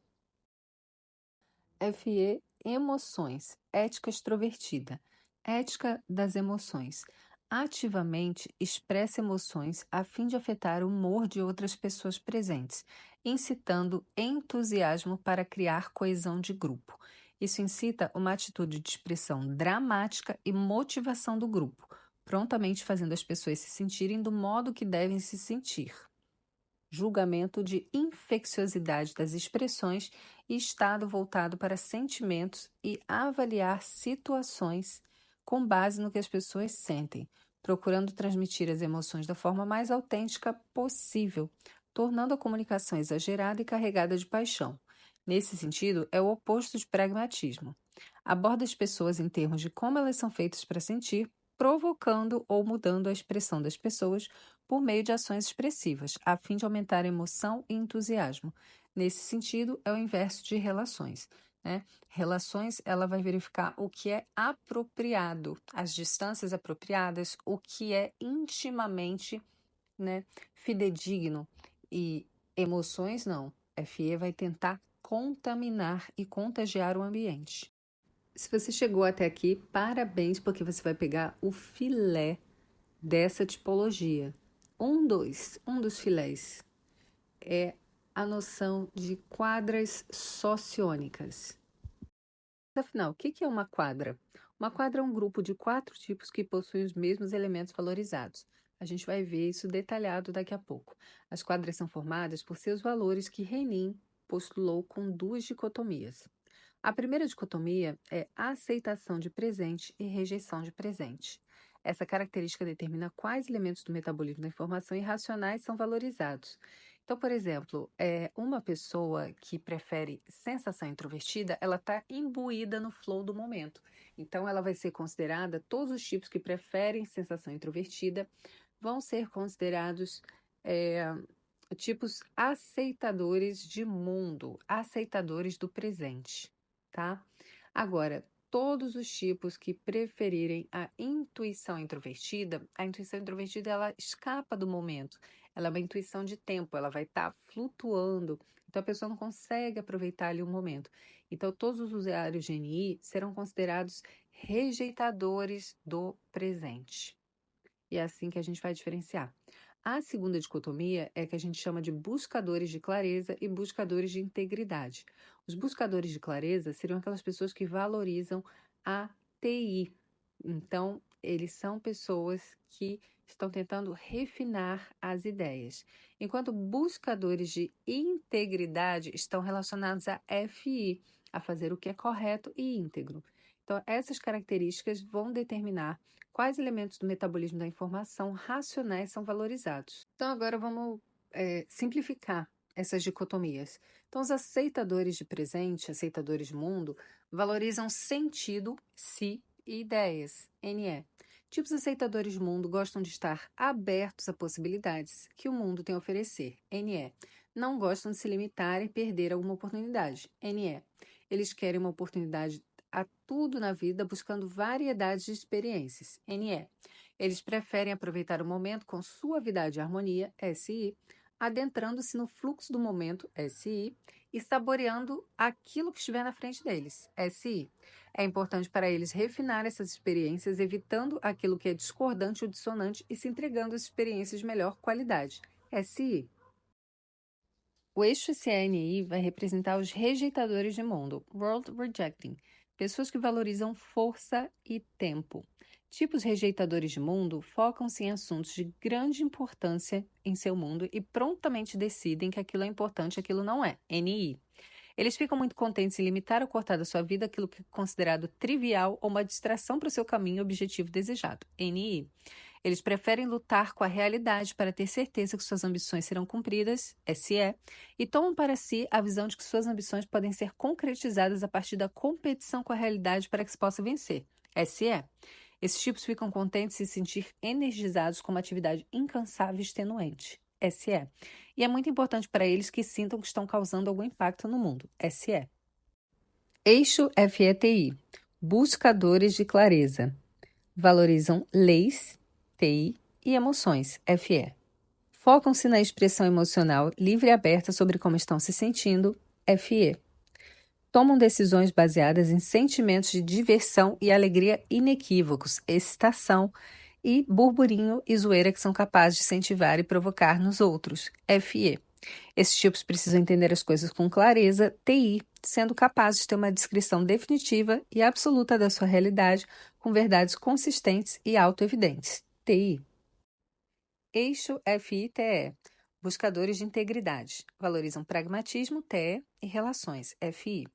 FE Emoções, ética extrovertida, ética das emoções. Ativamente expressa emoções a fim de afetar o humor de outras pessoas presentes, incitando entusiasmo para criar coesão de grupo. Isso incita uma atitude de expressão dramática e motivação do grupo, prontamente fazendo as pessoas se sentirem do modo que devem se sentir. Julgamento de infecciosidade das expressões e estado voltado para sentimentos e avaliar situações com base no que as pessoas sentem, procurando transmitir as emoções da forma mais autêntica possível, tornando a comunicação exagerada e carregada de paixão. Nesse sentido, é o oposto de pragmatismo. Aborda as pessoas em termos de como elas são feitas para sentir, provocando ou mudando a expressão das pessoas por meio de ações expressivas, a fim de aumentar a emoção e entusiasmo. Nesse sentido, é o inverso de relações. Né? Relações, ela vai verificar o que é apropriado, as distâncias apropriadas, o que é intimamente, né, fidedigno. E emoções, não. FE vai tentar contaminar e contagiar o ambiente. Se você chegou até aqui, parabéns, porque você vai pegar o filé dessa tipologia. Um dos filés é a noção de quadras sociônicas. Afinal, o que é uma quadra? Uma quadra é um grupo de 4 tipos que possuem os mesmos elementos valorizados. A gente vai ver isso detalhado daqui a pouco. As quadras são formadas por seus valores que Renin postulou com 2 dicotomias. A primeira dicotomia é a aceitação de presente e rejeição de presente. Essa característica determina quais elementos do metabolismo da informação irracionais são valorizados. Então, por exemplo, uma pessoa que prefere sensação introvertida, ela está imbuída no flow do momento. Então, ela vai ser considerada, todos os tipos que preferem sensação introvertida vão ser considerados é, tipos aceitadores de mundo, aceitadores do presente, tá? Agora, todos os tipos que preferirem a intuição introvertida ela escapa do momento. Ela é uma intuição de tempo, ela vai estar flutuando. Então a pessoa não consegue aproveitar ali o momento. Então todos os usuários de NI serão considerados rejeitadores do presente. E é assim que a gente vai diferenciar. A segunda dicotomia é que a gente chama de buscadores de clareza e buscadores de integridade. Os buscadores de clareza seriam aquelas pessoas que valorizam a TI. Então, eles são pessoas que estão tentando refinar as ideias, enquanto buscadores de integridade estão relacionados a FI, a fazer o que é correto e íntegro. Então, essas características vão determinar quais elementos do metabolismo da informação racionais são valorizados. Então, agora vamos simplificar essas dicotomias. Então, os aceitadores de presente, aceitadores de mundo, valorizam sentido, si e ideias, NE. Tipos aceitadores de mundo gostam de estar abertos a possibilidades que o mundo tem a oferecer, NE. Não gostam de se limitar e perder alguma oportunidade, NE. Eles querem uma oportunidade a tudo na vida, buscando variedade de experiências, NE. Eles preferem aproveitar o momento com suavidade e harmonia, SI, adentrando-se no fluxo do momento, SI, e saboreando aquilo que estiver na frente deles, SI. É importante para eles refinar essas experiências, evitando aquilo que é discordante ou dissonante e se entregando às experiências de melhor qualidade, SI. O eixo CNI vai representar os rejeitadores de mundo, World Rejecting, pessoas que valorizam força e tempo. Tipos rejeitadores de mundo focam-se em assuntos de grande importância em seu mundo e prontamente decidem que aquilo é importante e aquilo não é, NI. Eles ficam muito contentes em limitar ou cortar da sua vida aquilo que é considerado trivial ou uma distração para o seu caminho objetivo desejado, NI. Eles preferem lutar com a realidade para ter certeza que suas ambições serão cumpridas, SE, e tomam para si a visão de que suas ambições podem ser concretizadas a partir da competição com a realidade para que se possa vencer, SE. Esses tipos ficam contentes em se sentir energizados com uma atividade incansável e extenuante, SE. E é muito importante para eles que sintam que estão causando algum impacto no mundo, SE. Eixo FETI. Buscadores de clareza. Valorizam leis, TI, e emoções, FE. Focam-se na expressão emocional livre e aberta sobre como estão se sentindo, FE. Tomam decisões baseadas em sentimentos de diversão e alegria inequívocos, excitação e burburinho e zoeira que são capazes de incentivar e provocar nos outros, FE. Esses tipos precisam entender as coisas com clareza, TI, sendo capazes de ter uma descrição definitiva e absoluta da sua realidade, com verdades consistentes e autoevidentes, TI. Eixo FITE. Buscadores de integridade. Valorizam pragmatismo, TE, e relações, FI.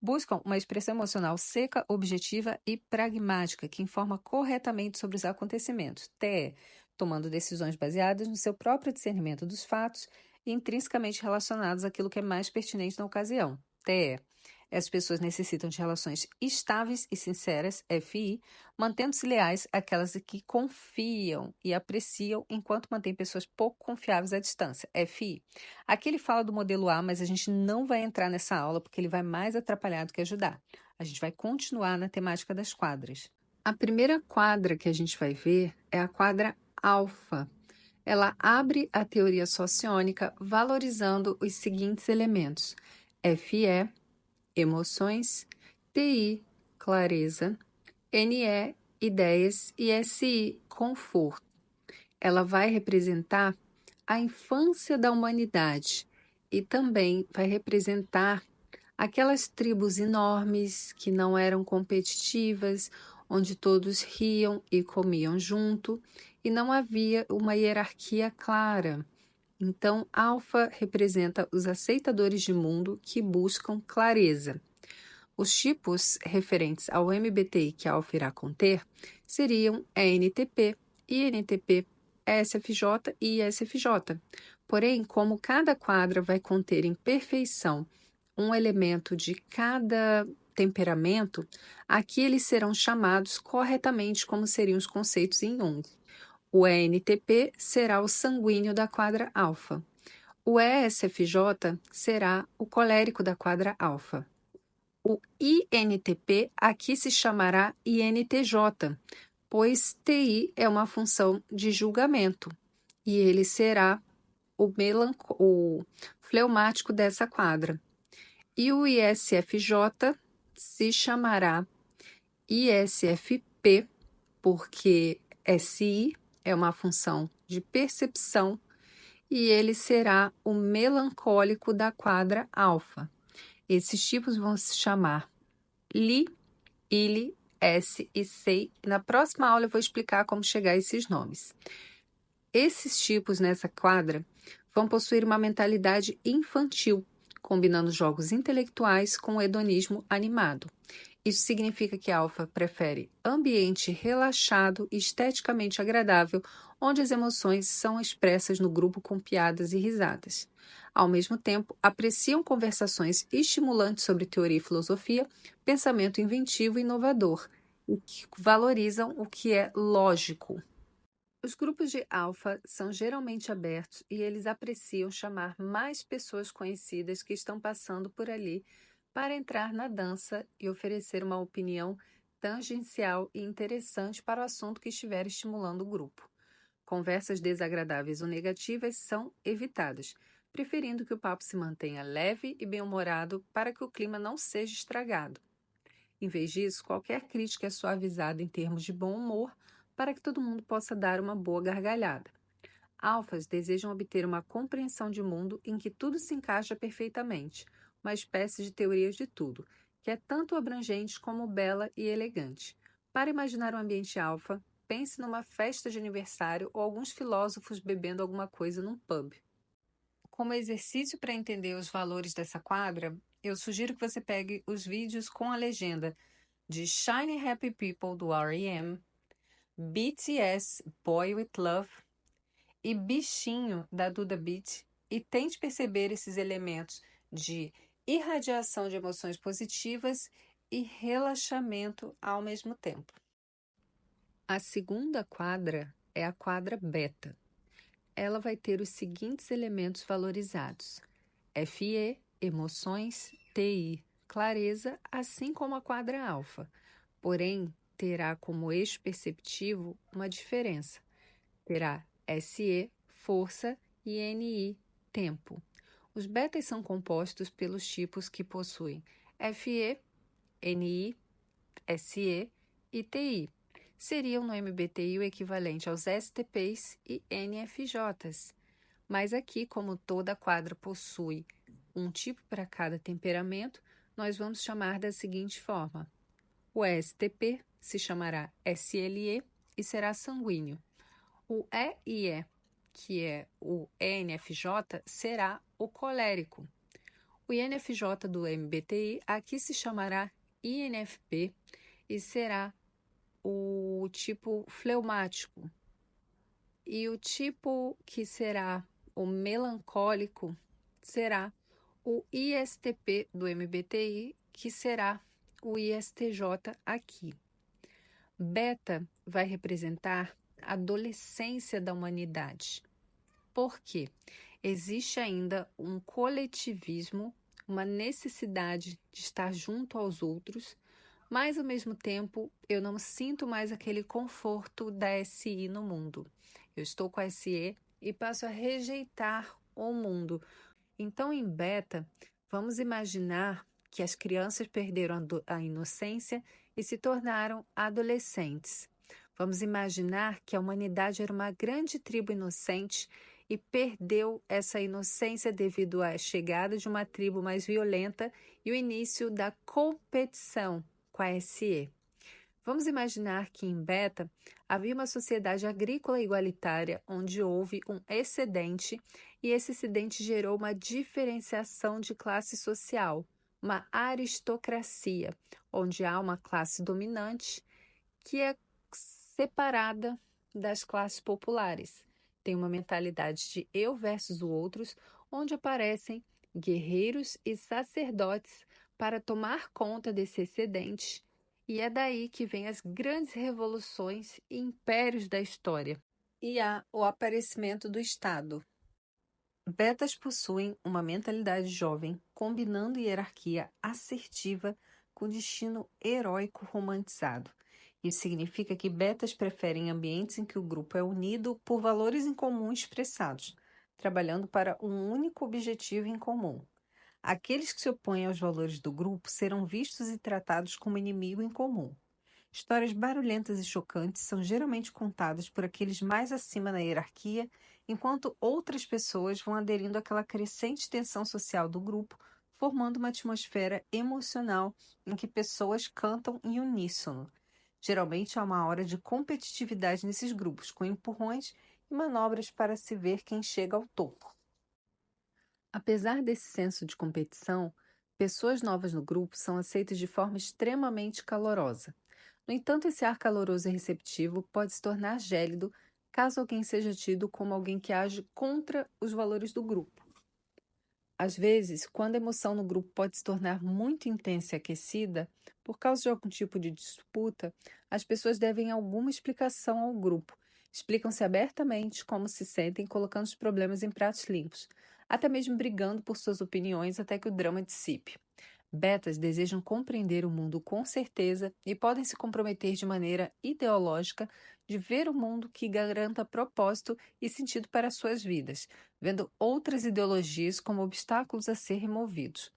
Buscam uma expressão emocional seca, objetiva e pragmática, que informa corretamente sobre os acontecimentos, TE, tomando decisões baseadas no seu próprio discernimento dos fatos e intrinsecamente relacionados àquilo que é mais pertinente na ocasião, TE. As pessoas necessitam de relações estáveis e sinceras, FI, mantendo-se leais àquelas que confiam e apreciam, enquanto mantém pessoas pouco confiáveis à distância, FI. Aqui ele fala do modelo A, mas a gente não vai entrar nessa aula porque ele vai mais atrapalhar do que ajudar. A gente vai continuar na temática das quadras. A primeira quadra que a gente vai ver é a quadra alfa. Ela abre a teoria sociônica valorizando os seguintes elementos: FE, emoções, TI, clareza, NE, ideias e SI, conforto. Ela vai representar a infância da humanidade e também vai representar aquelas tribos enormes que não eram competitivas, onde todos riam e comiam junto e não havia uma hierarquia clara. Então, alfa representa os aceitadores de mundo que buscam clareza. Os tipos referentes ao MBTI que a alfa irá conter seriam ENTP, INTP, ESFJ e ISFJ. Porém, como cada quadra vai conter em perfeição um elemento de cada temperamento, aqui eles serão chamados corretamente como seriam os conceitos em Jung. O ENTP será o sanguíneo da quadra alfa. O ESFJ será o colérico da quadra alfa. O INTP aqui se chamará INTJ, pois TI é uma função de julgamento e ele será o fleumático dessa quadra. E o ISFJ se chamará ISFP, porque SI é uma função de percepção e ele será o melancólico da quadra alfa. Esses tipos vão se chamar Li, Ili, S e Sei. Na próxima aula eu vou explicar como chegar a esses nomes. Esses tipos nessa quadra vão possuir uma mentalidade infantil, combinando jogos intelectuais com o hedonismo animado. Isso significa que alfa prefere ambiente relaxado e esteticamente agradável, onde as emoções são expressas no grupo com piadas e risadas. Ao mesmo tempo, apreciam conversações estimulantes sobre teoria e filosofia, pensamento inventivo e inovador, e que valorizam o que é lógico. Os grupos de alfa são geralmente abertos e eles apreciam chamar mais pessoas conhecidas que estão passando por ali para entrar na dança e oferecer uma opinião tangencial e interessante para o assunto que estiver estimulando o grupo. Conversas desagradáveis ou negativas são evitadas, preferindo que o papo se mantenha leve e bem-humorado para que o clima não seja estragado. Em vez disso, qualquer crítica é suavizada em termos de bom humor para que todo mundo possa dar uma boa gargalhada. Alfas desejam obter uma compreensão de mundo em que tudo se encaixa perfeitamente, uma espécie de teorias de tudo, que é tanto abrangente como bela e elegante. Para imaginar um ambiente alfa, pense numa festa de aniversário ou alguns filósofos bebendo alguma coisa num pub. Como exercício para entender os valores dessa quadra, eu sugiro que você pegue os vídeos com a legenda de Shiny Happy People do R.E.M., BTS Boy With Love e Bichinho da Duda Beat e tente perceber esses elementos de irradiação de emoções positivas e relaxamento ao mesmo tempo. A segunda quadra é a quadra beta. Ela vai ter os seguintes elementos valorizados: FE, emoções, TI, clareza, assim como a quadra alfa. Porém, terá como eixo perceptivo uma diferença. Terá SE, força, e NI, tempo. Os betas são compostos pelos tipos que possuem FE, NI, SE e TI. Seriam no MBTI o equivalente aos STPs e NFJs. Mas aqui, como toda quadra possui um tipo para cada temperamento, nós vamos chamar da seguinte forma: o STP se chamará SLE e será sanguíneo. O EIE, que é o ENFJ, será o colérico. O INFJ do MBTI aqui se chamará INFP e será o tipo fleumático. E o tipo que será o melancólico será o ISTP do MBTI, que será o ISTJ aqui. Beta vai representar a adolescência da humanidade. Por quê? Existe ainda um coletivismo, uma necessidade de estar junto aos outros, mas ao mesmo tempo eu não sinto mais aquele conforto da SI no mundo. Eu estou com a SE e passo a rejeitar o mundo. Então, em beta, vamos imaginar que as crianças perderam a inocência e se tornaram adolescentes. Vamos imaginar que a humanidade era uma grande tribo inocente e perdeu essa inocência devido à chegada de uma tribo mais violenta e o início da competição com a SE. Vamos imaginar que em Beta havia uma sociedade agrícola igualitária onde houve um excedente e esse excedente gerou uma diferenciação de classe social, uma aristocracia, onde há uma classe dominante que é separada das classes populares. Tem uma mentalidade de eu versus os outros, onde aparecem guerreiros e sacerdotes para tomar conta desse excedente, e é daí que vem as grandes revoluções e impérios da história. E há o aparecimento do Estado. Betas possuem uma mentalidade jovem, combinando hierarquia assertiva com destino heróico romantizado. Isso significa que betas preferem ambientes em que o grupo é unido por valores em comum expressados, trabalhando para um único objetivo em comum. Aqueles que se opõem aos valores do grupo serão vistos e tratados como inimigo em comum. Histórias barulhentas e chocantes são geralmente contadas por aqueles mais acima na hierarquia, enquanto outras pessoas vão aderindo àquela crescente tensão social do grupo, formando uma atmosfera emocional em que pessoas cantam em uníssono. Geralmente há uma hora de competitividade nesses grupos, com empurrões e manobras para se ver quem chega ao topo. Apesar desse senso de competição, pessoas novas no grupo são aceitas de forma extremamente calorosa. No entanto, esse ar caloroso e receptivo pode se tornar gélido caso alguém seja tido como alguém que age contra os valores do grupo. Às vezes, quando a emoção no grupo pode se tornar muito intensa e aquecida, por causa de algum tipo de disputa, as pessoas devem alguma explicação ao grupo. Explicam-se abertamente como se sentem, colocando os problemas em pratos limpos, até mesmo brigando por suas opiniões até que o drama dissipe. Betas desejam compreender o mundo com certeza e podem se comprometer de maneira ideológica de ver o mundo que garanta propósito e sentido para suas vidas, vendo outras ideologias como obstáculos a ser removidos.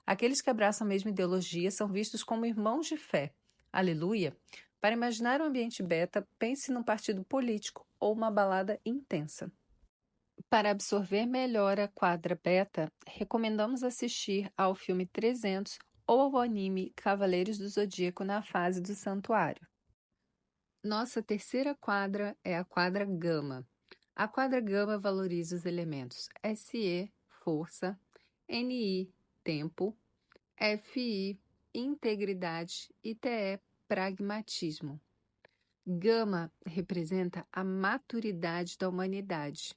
Aqueles que abraçam a mesma ideologia são vistos como irmãos de fé. Aleluia! Para imaginar um ambiente beta, pense num partido político ou uma balada intensa. Para absorver melhor a quadra beta, recomendamos assistir ao filme 300 ou ao anime Cavaleiros do Zodíaco na fase do Santuário. Nossa terceira quadra é a quadra gama. A quadra gama valoriza os elementos SE, força, NI, tempo, FI, integridade e TE, pragmatismo. Gama representa a maturidade da humanidade.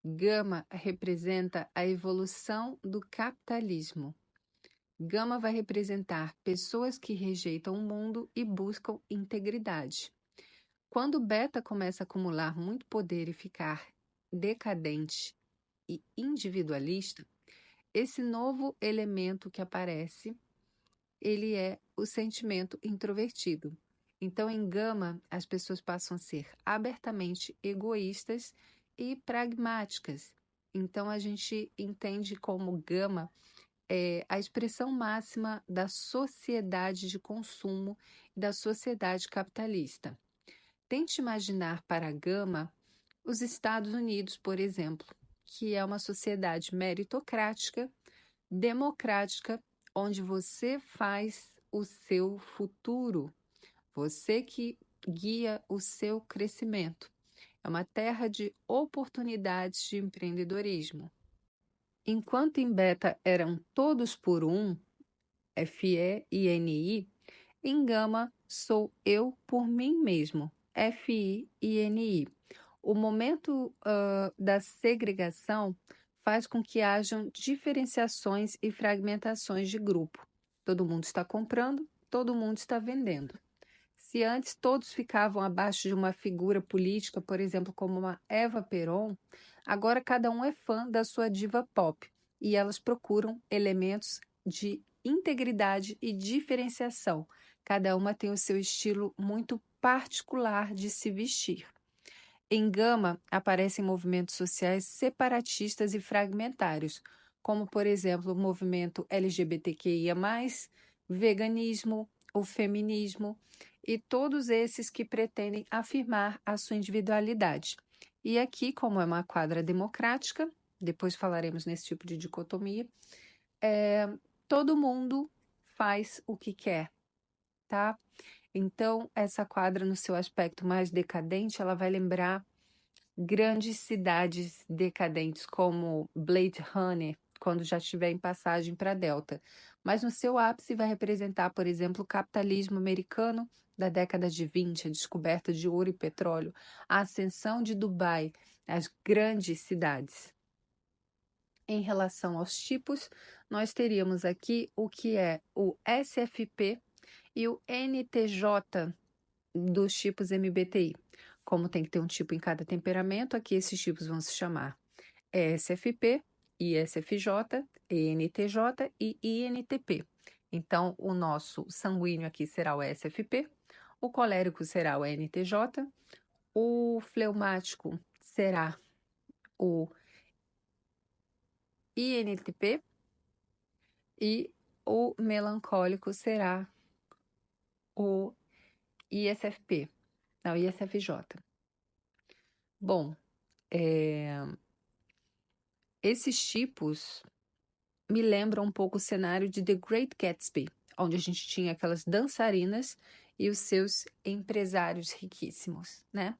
Gama representa a evolução do capitalismo. Gama vai representar pessoas que rejeitam o mundo e buscam integridade. Quando beta começa a acumular muito poder e ficar decadente e individualista, esse novo elemento que aparece, ele é o sentimento introvertido. Então, em gama, as pessoas passam a ser abertamente egoístas e pragmáticas. Então, a gente entende como gama a expressão máxima da sociedade de consumo e da sociedade capitalista. Tente imaginar para a gama os Estados Unidos, por exemplo, que é uma sociedade meritocrática, democrática, onde você faz o seu futuro, você que guia o seu crescimento. É uma terra de oportunidades de empreendedorismo. Enquanto em beta eram todos por um, FE e NI, em gama sou eu por mim mesmo, FI e NI. O momento da segregação faz com que hajam diferenciações e fragmentações de grupo. Todo mundo está comprando, todo mundo está vendendo. Se antes todos ficavam abaixo de uma figura política, por exemplo, como uma Eva Peron, agora cada um é fã da sua diva pop e elas procuram elementos de integridade e diferenciação. Cada uma tem o seu estilo muito particular de se vestir. Em gama, aparecem movimentos sociais separatistas e fragmentários, como, por exemplo, o movimento LGBTQIA+, veganismo, o feminismo e todos esses que pretendem afirmar a sua individualidade. E aqui, como é uma quadra democrática, depois falaremos nesse tipo de dicotomia, todo mundo faz o que quer, tá? Então, essa quadra, no seu aspecto mais decadente, ela vai lembrar grandes cidades decadentes, como Blade Runner, quando já estiver em passagem para Delta. Mas no seu ápice vai representar, por exemplo, o capitalismo americano da década de 20, a descoberta de ouro e petróleo, a ascensão de Dubai, as grandes cidades. Em relação aos tipos, nós teríamos aqui o que é o SFP e o NTJ dos tipos MBTI. Como tem que ter um tipo em cada temperamento, aqui esses tipos vão se chamar ESFP, ISFJ, ENTJ e INTP. Então, o nosso sanguíneo aqui será o SFP, o colérico será o NTJ, o fleumático será o INTP e o melancólico será o ISFP, não, ISFJ. Bom, esses tipos me lembram um pouco o cenário de The Great Gatsby, onde a gente tinha aquelas dançarinas e os seus empresários riquíssimos, né?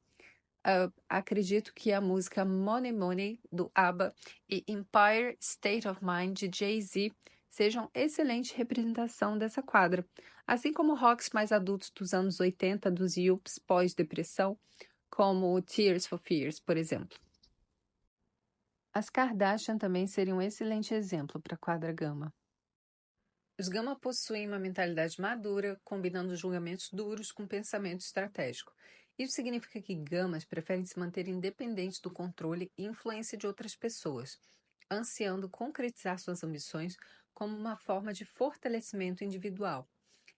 Acredito que a música Money Money, do ABBA, e Empire State of Mind, de Jay-Z, sejam excelente representação dessa quadra, assim como rocks mais adultos dos anos 80 dos Yuppies pós-depressão, como Tears for Fears, por exemplo. As Kardashian também seriam um excelente exemplo para a quadra gama. Os gama possuem uma mentalidade madura, combinando julgamentos duros com pensamento estratégico. Isso significa que gamas preferem se manter independentes do controle e influência de outras pessoas, ansiando concretizar suas ambições como uma forma de fortalecimento individual.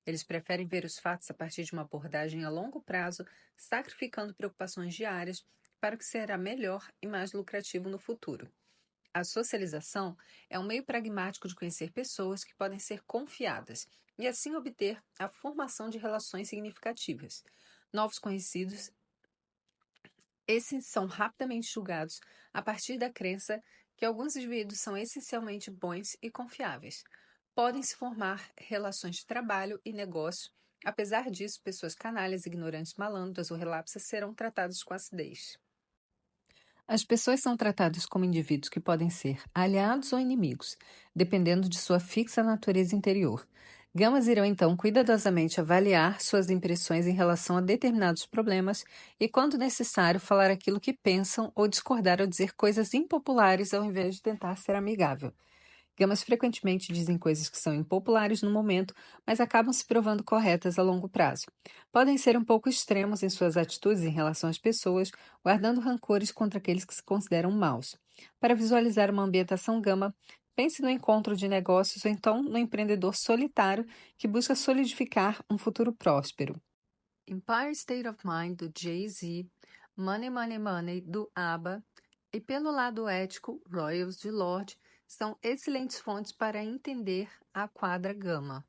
Eles preferem ver os fatos a partir de uma abordagem a longo prazo, sacrificando preocupações diárias para o que será melhor e mais lucrativo no futuro. A socialização é um meio pragmático de conhecer pessoas que podem ser confiadas e assim obter a formação de relações significativas. Novos conhecidos, esses são rapidamente julgados a partir da crença que alguns indivíduos são essencialmente bons e confiáveis. Podem se formar relações de trabalho e negócio. Apesar disso, pessoas canalhas, ignorantes, malandras ou relapsas serão tratadas com acidez. As pessoas são tratadas como indivíduos que podem ser aliados ou inimigos, dependendo de sua fixa natureza interior. Gamas irão então cuidadosamente avaliar suas impressões em relação a determinados problemas e, quando necessário, falar aquilo que pensam ou discordar ou dizer coisas impopulares ao invés de tentar ser amigável. Gamas frequentemente dizem coisas que são impopulares no momento, mas acabam se provando corretas a longo prazo. Podem ser um pouco extremos em suas atitudes em relação às pessoas, guardando rancores contra aqueles que se consideram maus. Para visualizar uma ambientação gama, pense no encontro de negócios ou então no empreendedor solitário que busca solidificar um futuro próspero. Empire State of Mind, do Jay-Z, Money Money Money, do ABBA, e pelo lado ético, Royals de Lorde, são excelentes fontes para entender a quadra gama.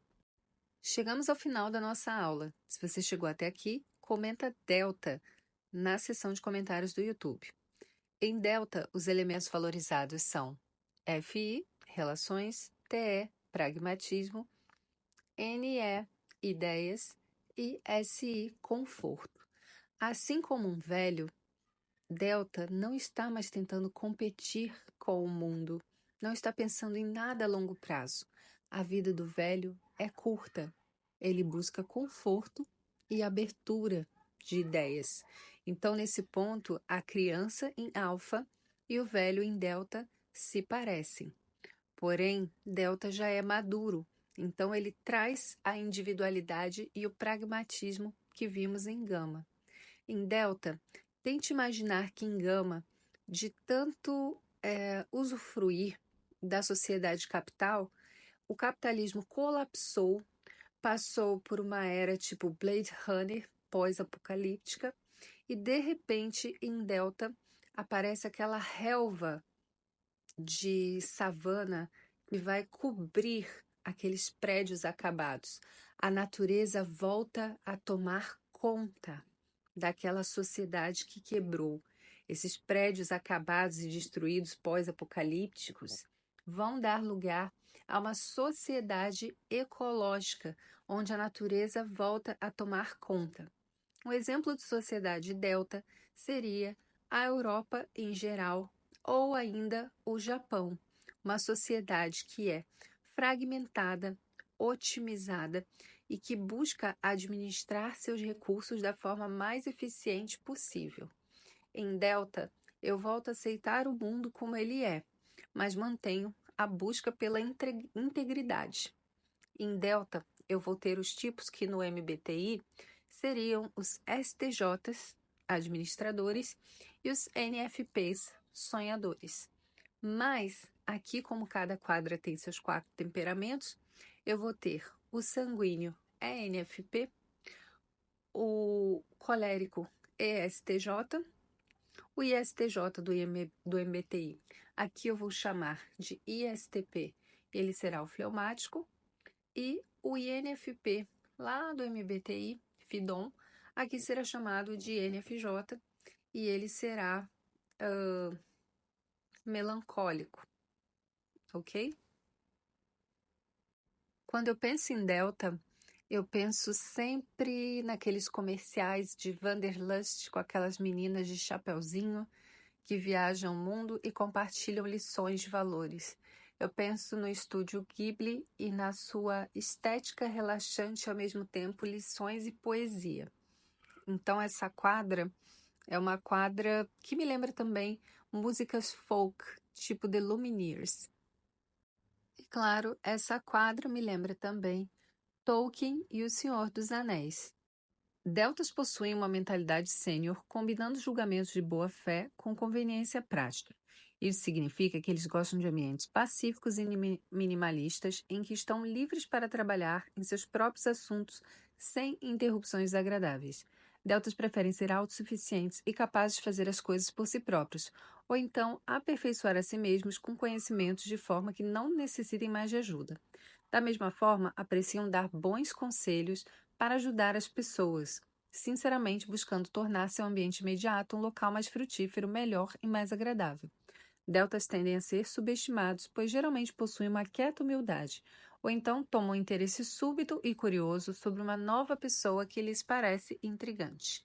Chegamos ao final da nossa aula. Se você chegou até aqui, comenta Delta na seção de comentários do YouTube. Em Delta, os elementos valorizados são FI, relações, TE, pragmatismo, NE, ideias e SI, conforto. Assim como um velho, Delta não está mais tentando competir com o mundo, não está pensando em nada a longo prazo. A vida do velho é curta. Ele busca conforto e abertura de ideias. Então, nesse ponto, a criança em alfa e o velho em delta se parecem. Porém, delta já é maduro, então ele traz a individualidade e o pragmatismo que vimos em gama. Em delta, tente imaginar que em gama, de tanto usufruir da sociedade capital, o capitalismo colapsou, passou por uma era tipo Blade Runner, pós-apocalíptica, e de repente em delta aparece aquela relva de savana que vai cobrir aqueles prédios acabados. A natureza volta a tomar conta daquela sociedade que quebrou. Esses prédios acabados e destruídos pós-apocalípticos vão dar lugar a uma sociedade ecológica, onde a natureza volta a tomar conta. Um exemplo de sociedade delta seria a Europa em geral, ou ainda o Japão, uma sociedade que é fragmentada, otimizada e que busca administrar seus recursos da forma mais eficiente possível. Em Delta, eu volto a aceitar o mundo como ele é, mas mantenho a busca pela integridade. Em Delta, eu vou ter os tipos que no MBTI seriam os STJs, administradores, e os NFPs, sonhadores. Mas, aqui como cada quadra tem seus 4 temperamentos, eu vou ter o sanguíneo ENFP, o colérico ESTJ, o ISTJ do MBTI. Aqui eu vou chamar de ISTP, ele será o fleumático, e o INFP, lá do MBTI, FIDOM, aqui será chamado de NFJ, e ele será melancólico, ok? Quando eu penso em Delta, eu penso sempre naqueles comerciais de Wanderlust com aquelas meninas de chapeuzinho que viajam o mundo e compartilham lições de valores. Eu penso no estúdio Ghibli e na sua estética relaxante e, ao mesmo tempo, lições e poesia. Então, essa quadra é uma quadra que me lembra também músicas folk, tipo The Lumineers. E, claro, essa quadra me lembra também Tolkien e O Senhor dos Anéis. Deltas possuem uma mentalidade sênior, combinando julgamentos de boa-fé com conveniência prática. Isso significa que eles gostam de ambientes pacíficos e minimalistas em que estão livres para trabalhar em seus próprios assuntos sem interrupções desagradáveis. Deltas preferem ser autossuficientes e capazes de fazer as coisas por si próprios, ou então aperfeiçoar a si mesmos com conhecimentos de forma que não necessitem mais de ajuda. Da mesma forma, apreciam dar bons conselhos para ajudar as pessoas, sinceramente buscando tornar seu ambiente imediato um local mais frutífero, melhor e mais agradável. Deltas tendem a ser subestimados, pois geralmente possuem uma quieta humildade, ou então tomam interesse súbito e curioso sobre uma nova pessoa que lhes parece intrigante.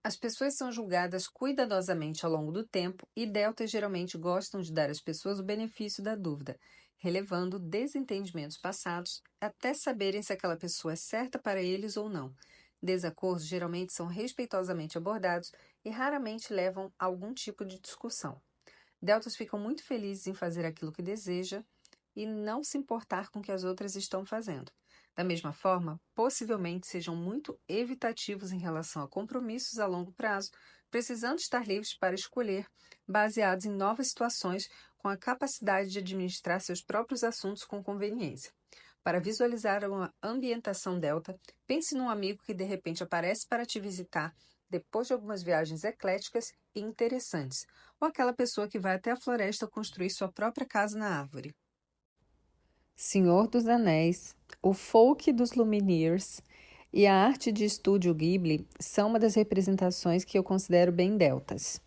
As pessoas são julgadas cuidadosamente ao longo do tempo e deltas geralmente gostam de dar às pessoas o benefício da dúvida, relevando desentendimentos passados até saberem se aquela pessoa é certa para eles ou não. Desacordos geralmente são respeitosamente abordados e raramente levam a algum tipo de discussão. Deltas ficam muito felizes em fazer aquilo que deseja e não se importar com o que as outras estão fazendo. Da mesma forma, possivelmente sejam muito evitativos em relação a compromissos a longo prazo, precisando estar livres para escolher, baseados em novas situações, com a capacidade de administrar seus próprios assuntos com conveniência. Para visualizar uma ambientação delta, pense num amigo que de repente aparece para te visitar depois de algumas viagens ecléticas e interessantes, ou aquela pessoa que vai até a floresta construir sua própria casa na árvore. Senhor dos Anéis, o folk dos Lumineers e a arte de estúdio Ghibli são uma das representações que eu considero bem deltas.